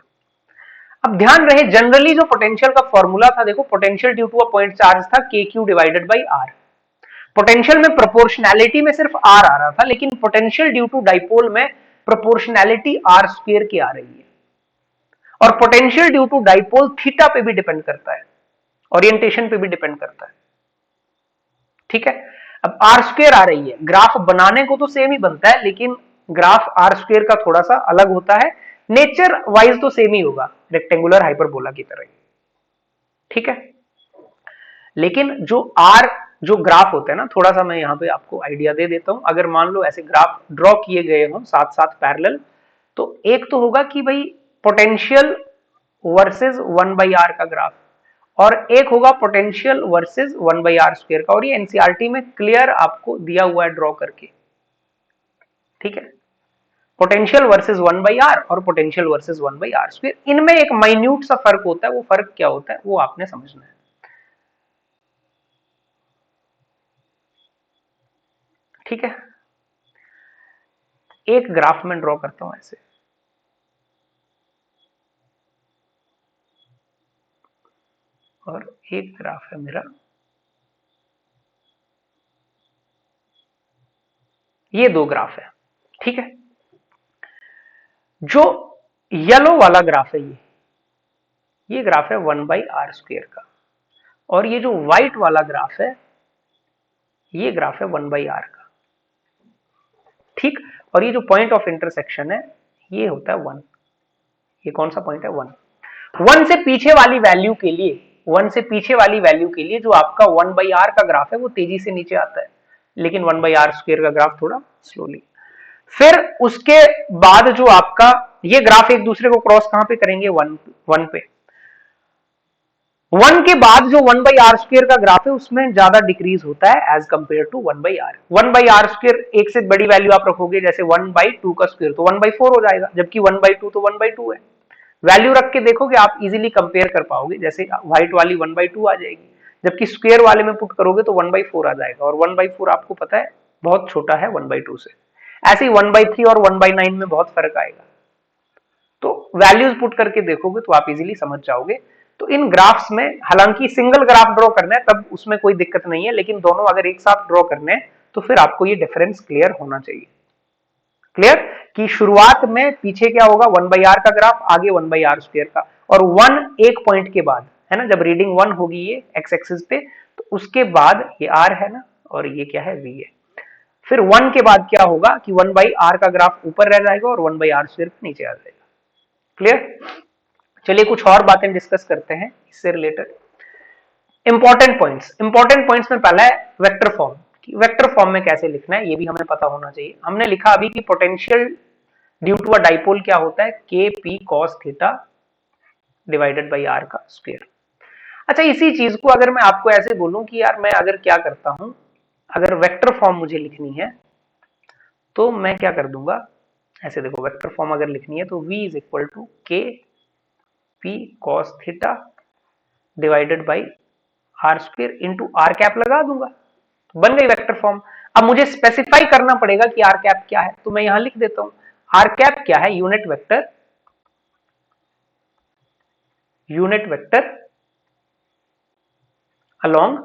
अब ध्यान रहे जनरली जो पोटेंशियल का फॉर्मूला था, देखो potential due to a point charge था K Q divided by R. Potential में प्रोपोर्शनैलिटी में सिर्फ आर आ रहा था, लेकिन पोटेंशियल ड्यू टू डाइपोल में प्रोपोर्शनैलिटी आर स्क्वायर की आ रही है। और potential due to dipole theta पे भी डिपेंड करता है, ओरिएंटेशन पे भी डिपेंड करता है। ठीक है, अब आर स्क्वायर आ रही है, ग्राफ बनाने को तो सेम ही बनता है, लेकिन ग्राफ आर स्क्वायर का थोड़ा सा अलग होता है, नेचर वाइज तो सेम ही होगा, रेक्टेंगुलर हाइपरबोला की तरह ही। ठीक है, लेकिन जो ग्राफ होता है ना, थोड़ा सा मैं यहां पे आपको आइडिया दे देता हूं। अगर मान लो ऐसे ग्राफ ड्रॉ किए गए हों साथ साथ पैरेलल, तो एक तो होगा कि भाई पोटेंशियल वर्सेस 1/r का ग्राफ, और एक होगा पोटेंशियल वर्सेस 1/r स्क्वायर का, और ये एनसीईआरटी में क्लियर आपको दिया हुआ है ड्रॉ करके। ठीक है, पोटेंशियल वर्सेस 1/r और पोटेंशियल वर्सेस 1/r स्क्वायर, इनमें एक माइन्यूट सा फर्क होता है, वो फर्क क्या होता है वो आपने समझना है। ठीक है, एक ग्राफ में ड्रॉ करता हूं ऐसे, और एक ग्राफ है मेरा, ये दो ग्राफ है। ठीक है, जो येलो वाला ग्राफ है, ये ग्राफ है 1/r स्क्वायर का, और ये जो व्हाइट वाला ग्राफ है, ये ग्राफ है 1/r का। ठीक, और ये जो पॉइंट ऑफ इंटरसेक्शन है, ये होता है 1। ये कौन सा पॉइंट है, 1। 1 से पीछे वाली वैल्यू के लिए, 1 से पीछे वाली वैल्यू के लिए जो आपका 1/r का ग्राफ है वो तेजी से नीचे आता है, लेकिन 1/r स्क्वायर का ग्राफ थोड़ा स्लोली। फिर उसके बाद जो आपका ये ग्राफ एक दूसरे को क्रॉस कहां पे करेंगे, 1 पे। 1 के बाद जो 1/r स्क्वायर का ग्राफ है उसमें ज्यादा डिक्रीज होता है as compare to 1/r। 1/r square एक से बड़ी वैल्यू आप रखोगे, जैसे 1/2 का स्क्वायर तो 1/4 हो जाएगा, जबकि 1/2 तो 1/2 है। वैल्यू रख के देखोगे आप इजीली कंपेयर कर पाओगे, जैसे व्हाइट वाली 1/2 आ जाएगी, जबकि स्क्वायर वाले में पुट करोगे तो 1/4 आ जाएगा, और 1/4 आपको पता है बहुत छोटा है 1/2 से। ऐसे ही 1/3 और 1/9 में बहुत फर्क आएगा, तो वैल्यूज पुट करके देखोगे तो आप इजीली समझ जाओगे। तो इन ग्राफ्स में, हालांकि सिंगल ग्राफ ड्रॉ करना है तब उसमें कोई दिक्कत नहीं है, लेकिन दोनों अगर एक साथ ड्रॉ करने हैं तो फिर आपको ये डिफरेंस क्लियर होना चाहिए। क्लियर कि शुरुआत में पीछे क्या होगा, 1/r का ग्राफ, आगे 1/r स्क्वायर का, और 1 एक पॉइंट के बाद है ना, जब रीडिंग 1 होगी ये एक्स एक्सिस पे, तो उसके बाद ये r है ना, और ये क्या है, v है। फिर 1 के बाद क्या होगा कि 1/r का ग्राफ ऊपर रह जाएगा और 1/r स्क्वायर नीचे आ जाएगा। क्लियर, चलिए कुछ और बातें डिस्कस करते हैं इससे रिलेटेड। इंपॉर्टेंट पॉइंट्स में पहला है वेक्टर फॉर्म, कि वेक्टर फॉर्म में कैसे लिखना है ये भी हमें पता होना चाहिए। हमने लिखा अभी कि potential due to a dipole क्या होता है, K P cos theta divided by R का स्क्वायर। अच्छा, इसी चीज को अगर मैं आपको ऐसे बोलूं कि यार मैं अगर क्या करता हूं, अगर वेक्टर फॉर्म मुझे लिखनी है तो मैं क्या कर दूंगा, ऐसे देखो, वेक्टर फॉर्म अगर लिखनी है तो v is equal to K P cos theta divided by are square into R cap लगा दूंगा, तो बन गई वेक्टर फॉर्म। अब मुझे स्पेसिफाई करना पड़ेगा कि आर कैप क्या है, तो मैं यहां लिख देता हूं, आर कैप क्या है, unit vector along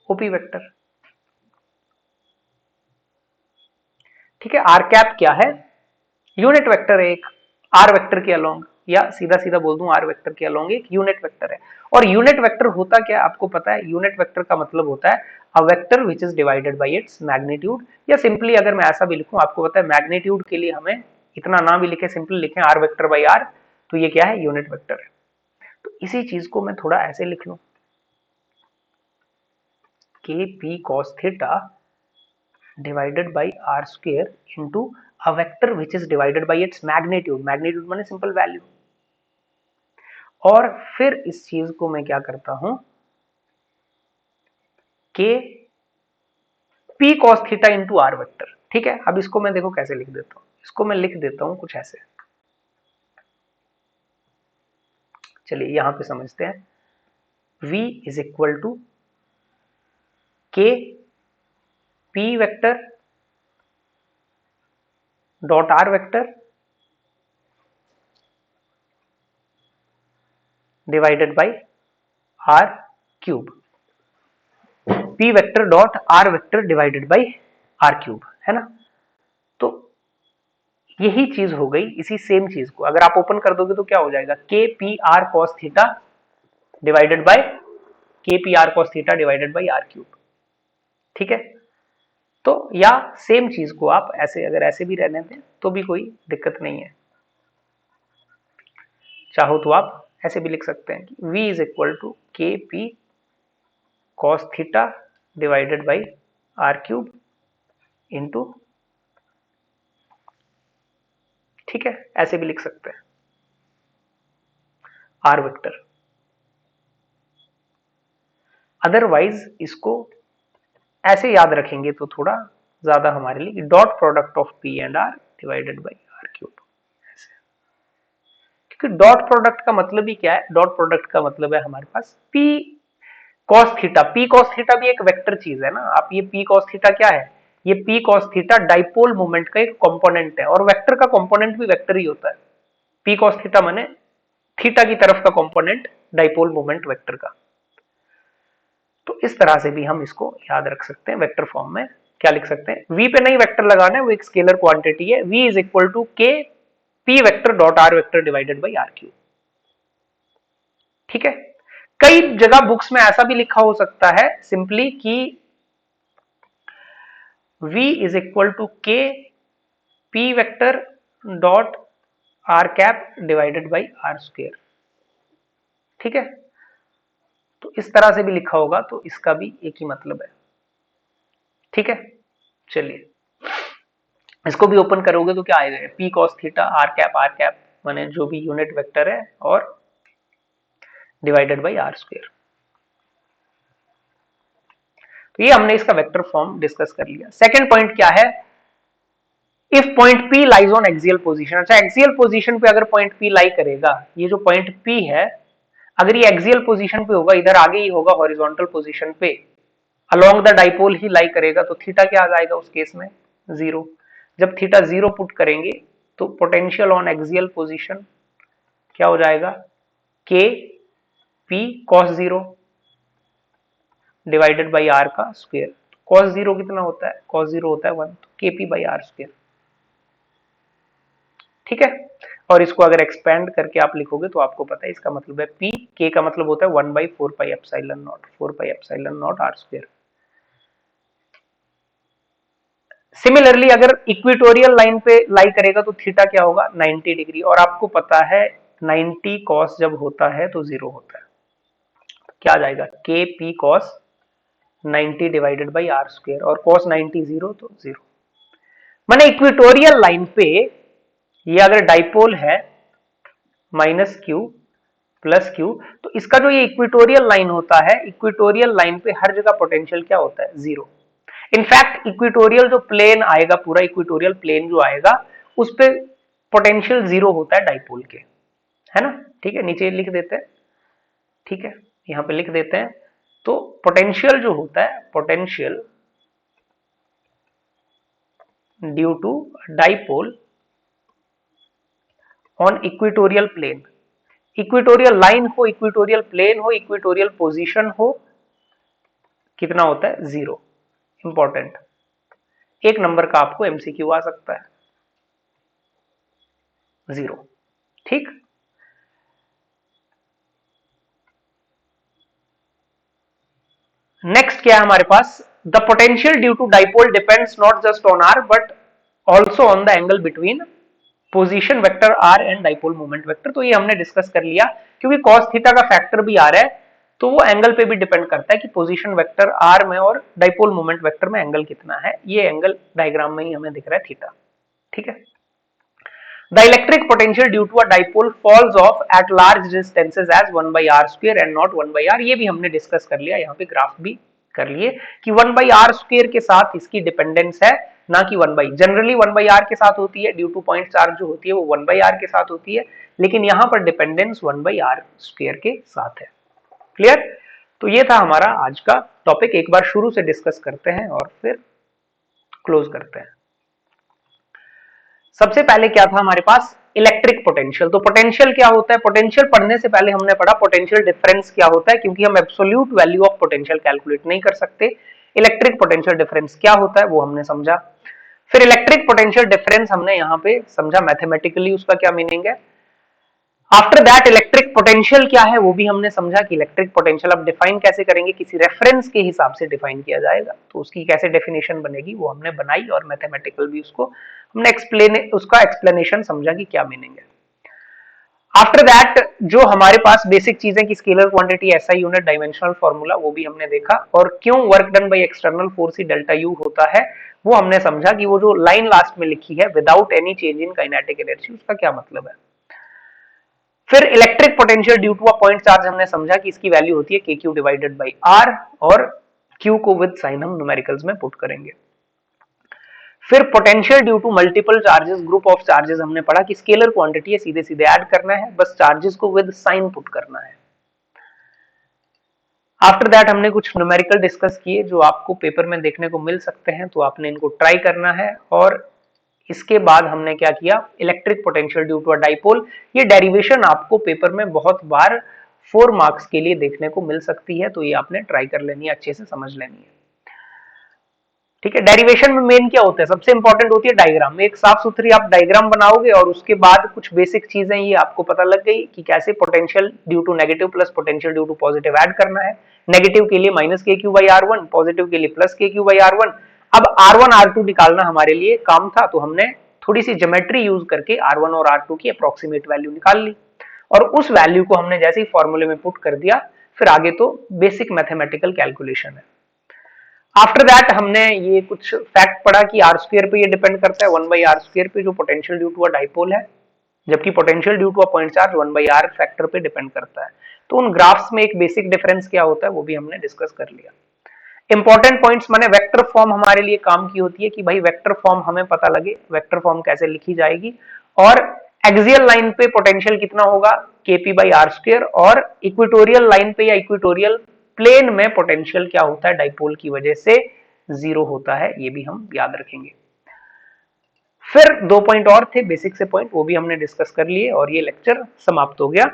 OP vector. ठीक है, आर कैप क्या है, यूनिट वेक्टर है एक, आर वेक्टर के अलोंग, या सीधा सीधा बोल दूं आर वेक्टर के अलोंग एक यूनिट वेक्टर है। और यूनिट वेक्टर होता क्या है आपको पता है, यूनिट वेक्टर का मतलब होता है अ vector which is divided by its magnitude, या सिंपली अगर मैं ऐसा भी लिखूं, आपको पता है मैग्नीट्यूड के लिए हमें इतना ना भी लिखे, सिंपली लिखें आर वेक्टर बाई आर, तो ये क्या है, यूनिट वेक्टर है। तो इसी चीज को मैं थोड़ा ऐसे लिख लूं, K P cos theta divided by are square into a vector which is divided by its magnitude, magnitude माने सिंपल वैल्यू। और फिर इस चीज को मैं क्या करता हूं, K P cos theta into R vector. ठीक है, अब इसको मैं देखो कैसे लिख देता हूं, इसको मैं लिख देता हूं कुछ ऐसे, चलिए यहां पे समझते हैं। V is equal to K P vector dot R vector divided by R cube. P vector dot R vector divided by R cube, है ना। तो यही चीज हो गई। इसी सेम चीज को अगर आप ओपन कर दोगे तो क्या हो जाएगा, के P R cos theta divided by K P R cos theta divided by R cube. ठीक है, तो या सेम चीज को आप ऐसे अगर ऐसे भी रहने दें तो भी कोई दिक्कत नहीं है। चाहो तो आप ऐसे भी लिख सकते हैं कि v is equal to K P cos theta divided by R cube into, ठीक है, ऐसे भी लिख सकते हैं आर वेक्टर। अदरवाइज इसको ऐसे याद रखेंगे तो थोड़ा ज्यादा हमारे लिए, dot product of P and R divided by R cube. क्योंकि डॉट प्रोडक्ट का मतलब ही क्या है, डॉट प्रोडक्ट का मतलब है हमारे पास P cos theta. P cos theta भी एक वेक्टर चीज है ना। आप ये पी कॉस थीटा क्या है, ये P cos theta dipole moment का एक कंपोनेंट है, और वेक्टर का कंपोनेंट भी वेक्टर ही होता है। पी कॉस थीटा माने थीटा की तरफ का कंपोनेंट डाइपोल मोमेंट वेक्टर का। तो इस तरह से भी हम इसको याद रख सकते हैं वेक्टर फॉर्म में। क्या लिख सकते हैं, v पे नहीं वेक्टर लगाना है, वो एक स्केलर क्वांटिटी है। v is equal to K P vector dot R vector divided by R cube. ठीक है, कई जगह बुक्स में ऐसा भी लिखा हो सकता है सिंपली कि v is equal to K P vector dot R cap divided by are square. ठीक है, तो इस तरह से भी लिखा होगा तो इसका भी एक ही मतलब है। ठीक है, चलिए इसको भी ओपन करोगे तो क्या आएगा, P cos theta R cap माने जो भी यूनिट वेक्टर है और डिवाइडेड बाई आर स्क्वायर। तो ये हमने इसका वेक्टर फॉर्म डिस्कस कर लिया। सेकंड पॉइंट क्या है, if point P lies on axial position. अच्छा, एक्सियल पोजीशन पे अगर पॉइंट P लाई करेगा, ये जो पॉइंट P है अगर ये एक्सियल पोजीशन पे होगा, इधर आगे ही होगा हॉरिजॉन्टल पोजीशन पे, अलोंग द डाइपोल ही लाई करेगा, तो थीटा क्या आ जाएगा उस केस में, जीरो। जब थीटा जीरो पुट करेंगे तो पोटेंशियल ऑन एक्सियल पोजीशन क्या हो जाएगा, के P cos zero divided by R का स्क्वायर। कॉस जीरो कितना होता है, कॉस जीरो होता है 1, तो के पी बाई आर स्क्वायर। ठीक है, और इसको अगर एक्सपेंड करके आप लिखोगे तो आपको पता है इसका मतलब है पी, के का मतलब होता है 1 by 4 pi epsilon naught, 4 pi epsilon naught r square. Similarly अगर इक्वेटोरियल लाइन पे लाई करेगा तो थीटा क्या होगा 90 डिग्री, और आपको पता है 90 कॉस जब होता है तो जीरो होता है, तो क्या आ जाएगा के P cos 90 divided by are square, और कॉस 90 जीरो तो जीरो। माने इक्वेटोरियल लाइन पे ये अगर डाइपोल है माइनस क्यू प्लस क्यू, तो इसका जो ये इक्वेटोरियल लाइन होता है, इक्वेटोरियल लाइन पे हर जगह पोटेंशियल क्या होता है, जीरो। इनफैक्ट इक्वेटोरियल जो प्लेन आएगा, पूरा इक्वेटोरियल प्लेन जो आएगा उस पे पोटेंशियल जीरो होता है डाइपोल के, है ना। ठीक है, नीचे लिख देते हैं, ठीक है, यहां पे लिख देते हैं। तो पोटेंशियल जो होता है, potential due to dipole on equatorial plane, equatorial line हो, इक्वेटोरियल प्लेन हो, इक्वेटोरियल पोजीशन हो, कितना होता है, जीरो। इंपॉर्टेंट, एक नंबर का आपको एमसीक्यू आ सकता है, जीरो। ठीक, नेक्स्ट क्या है हमारे पास, the potential due to dipole depends not just on R but also on the angle between position vector R and dipole moment vector. तो ये हमने डिस्कस कर लिया, क्योंकि कॉस थीटा का फैक्टर भी आ रहा है तो वो एंगल पे भी डिपेंड करता है कि पोजीशन वेक्टर आर में और डाइपोल मोमेंट वेक्टर में एंगल कितना है। ये एंगल डायग्राम में ही हमें दिख रहा है थीटा। ठीक है, the electric potential due to a dipole falls off at large distances as 1 by are square and not 1 by r. ये भी हमने डिस्कस कर लिया, यहाँ पे ग्राफ भी कर लिए कि 1 बाई आर स्क्वायर के साथ इसकी डिपेंडेंस है, ना कि 1 बाई। जनरली 1 बाई आर के साथ होती है, ड्यू टू पॉइंट चार्ज जो होती है वो 1 बाई आर के साथ होती है, लेकिन यहां पर डिपेंडेंस 1 बाई आर स्क्वायर के साथ है। क्लियर? तो ये था हमारा आज का टॉपिक। एक बार शुरू से डिस्कस करते हैं और फिर क्लोज करते हैं। सबसे पहले क्या था हमारे पास? Electric potential. तो पोटेंशियल क्या होता है? पोटेंशियल पढ़ने से पहले हमने पढ़ा पोटेंशियल डिफरेंस क्या होता है, क्योंकि हम absolute value of potential calculate नहीं कर सकते। इलेक्ट्रिक पोटेंशियल डिफरेंस क्या होता है वो हमने समझा। फिर इलेक्ट्रिक पोटेंशियल डिफरेंस हमने यहां पे समझा मैथमेटिकली उसका क्या मीनिंग है। आफ्टर दैट इलेक्ट्रिक पोटेंशियल क्या है वो भी हमने समझा कि इलेक्ट्रिक पोटेंशियल अब डिफाइन कैसे करेंगे, किसी रेफरेंस के हिसाब से डिफाइन किया जाएगा, तो उसकी कैसे डेफिनेशन बनेगी वो हमने बनाई, और मैथमेटिकल भी उसको हमने उसका एक्सप्लेनेशन समझा कि क्या मीनिंग है। आफ्टर दैट जो हमारे पास बेसिक चीजें की scalar quantity, SI unit, dimensional formula, वो भी हमने देखा, और क्यों work done by external force he delta U होता है वो हमने समझा कि वो जो लाइन लास्ट में लिखी है without any change in kinetic energy, उसका क्या मतलब है। फिर electric potential due to a point charge हमने समझा कि इसकी वैल्यू होती है के क्यू डिवाइडेड बाई आर, और क्यू को विद साइन हम न्यूमेरिकल्स में पुट करेंगे। फिर potential due to multiple charges, group of charges हमने पढ़ा कि स्केलर क्वांटिटी है, सीधे सीधे ऐड करना है, बस चार्जेस को विद साइन पुट करना है। आफ्टर दैट हमने कुछ न्यूमेरिकल डिस्कस किए जो आपको पेपर में देखने को मिल सकते हैं, तो आपने इनको ट्राई करना है। और इसके बाद हमने क्या किया, electric potential due to a dipole. ये डेरिवेशन आपको पेपर में बहुत बार 4 मार्क्स के लिए देखने को मिल सकती है, तो ये आपने ट्राई कर लेनी है, अच्छे से समझ लेनी है। ठीक है, डेरिवेशन में मेन क्या होता है, सबसे इंपॉर्टेंट होती है डायग्राम। एक साफ सुथरी आप डायग्राम बनाओगे और उसके बाद कुछ बेसिक चीजें ये आपको पता लग गई कि कैसे potential due to negative plus potential due to positive add करना है। नेगेटिव के लिए माइनस के Q by are one, positive के लिए plus K Q by are one. अब R1 R2 निकालना हमारे लिए काम था, तो हमने थोड़ी सी ज्योमेट्री यूज करके R1 और R2 की अप्रोक्सीमेट वैल्यू निकाल ली, और उस वैल्यू को हमने जैसे ही फॉर्मूले में पुट कर दिया, फिर आगे तो बेसिक मैथमेटिकल कैलकुलेशन है। आफ्टर दैट हमने ये कुछ फैक्ट पढ़ा कि आर स्क्वायर पे ये डिपेंड करता है 1 बाई आर स्क्वायर पे, जो potential due to a dipole है, जबकि potential due to a point charge 1 by r factor पे डिपेंड करता है। तो उन ग्राफ्स में एक बेसिक डिफरेंस क्या होता है वो भी हमने डिस्कस कर लिया। इंपॉर्टेंट पॉइंट्स माने वेक्टर फॉर्म हमारे लिए काम की होती है कि भाई वेक्टर फॉर्म हमें पता लगे, वेक्टर फॉर्म कैसे लिखी जाएगी, और एक्सियल लाइन पे पोटेंशियल कितना होगा केपी बाई आर स्क्वायर, और इक्वेटोरियल लाइन पे या इक्वेटोरियल प्लेन में पोटेंशियल क्या होता है डाइपोल की वजह से 0 होता है, ये भी हम याद रखेंगे। फिर 2 पॉइंट और थे बेसिक से पॉइंट, वो भी हमने डिस्कस कर लिए, और ये लेक्चर समाप्त हो गया।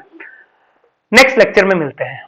नेक्स्ट लेक्चर में मिलते हैं।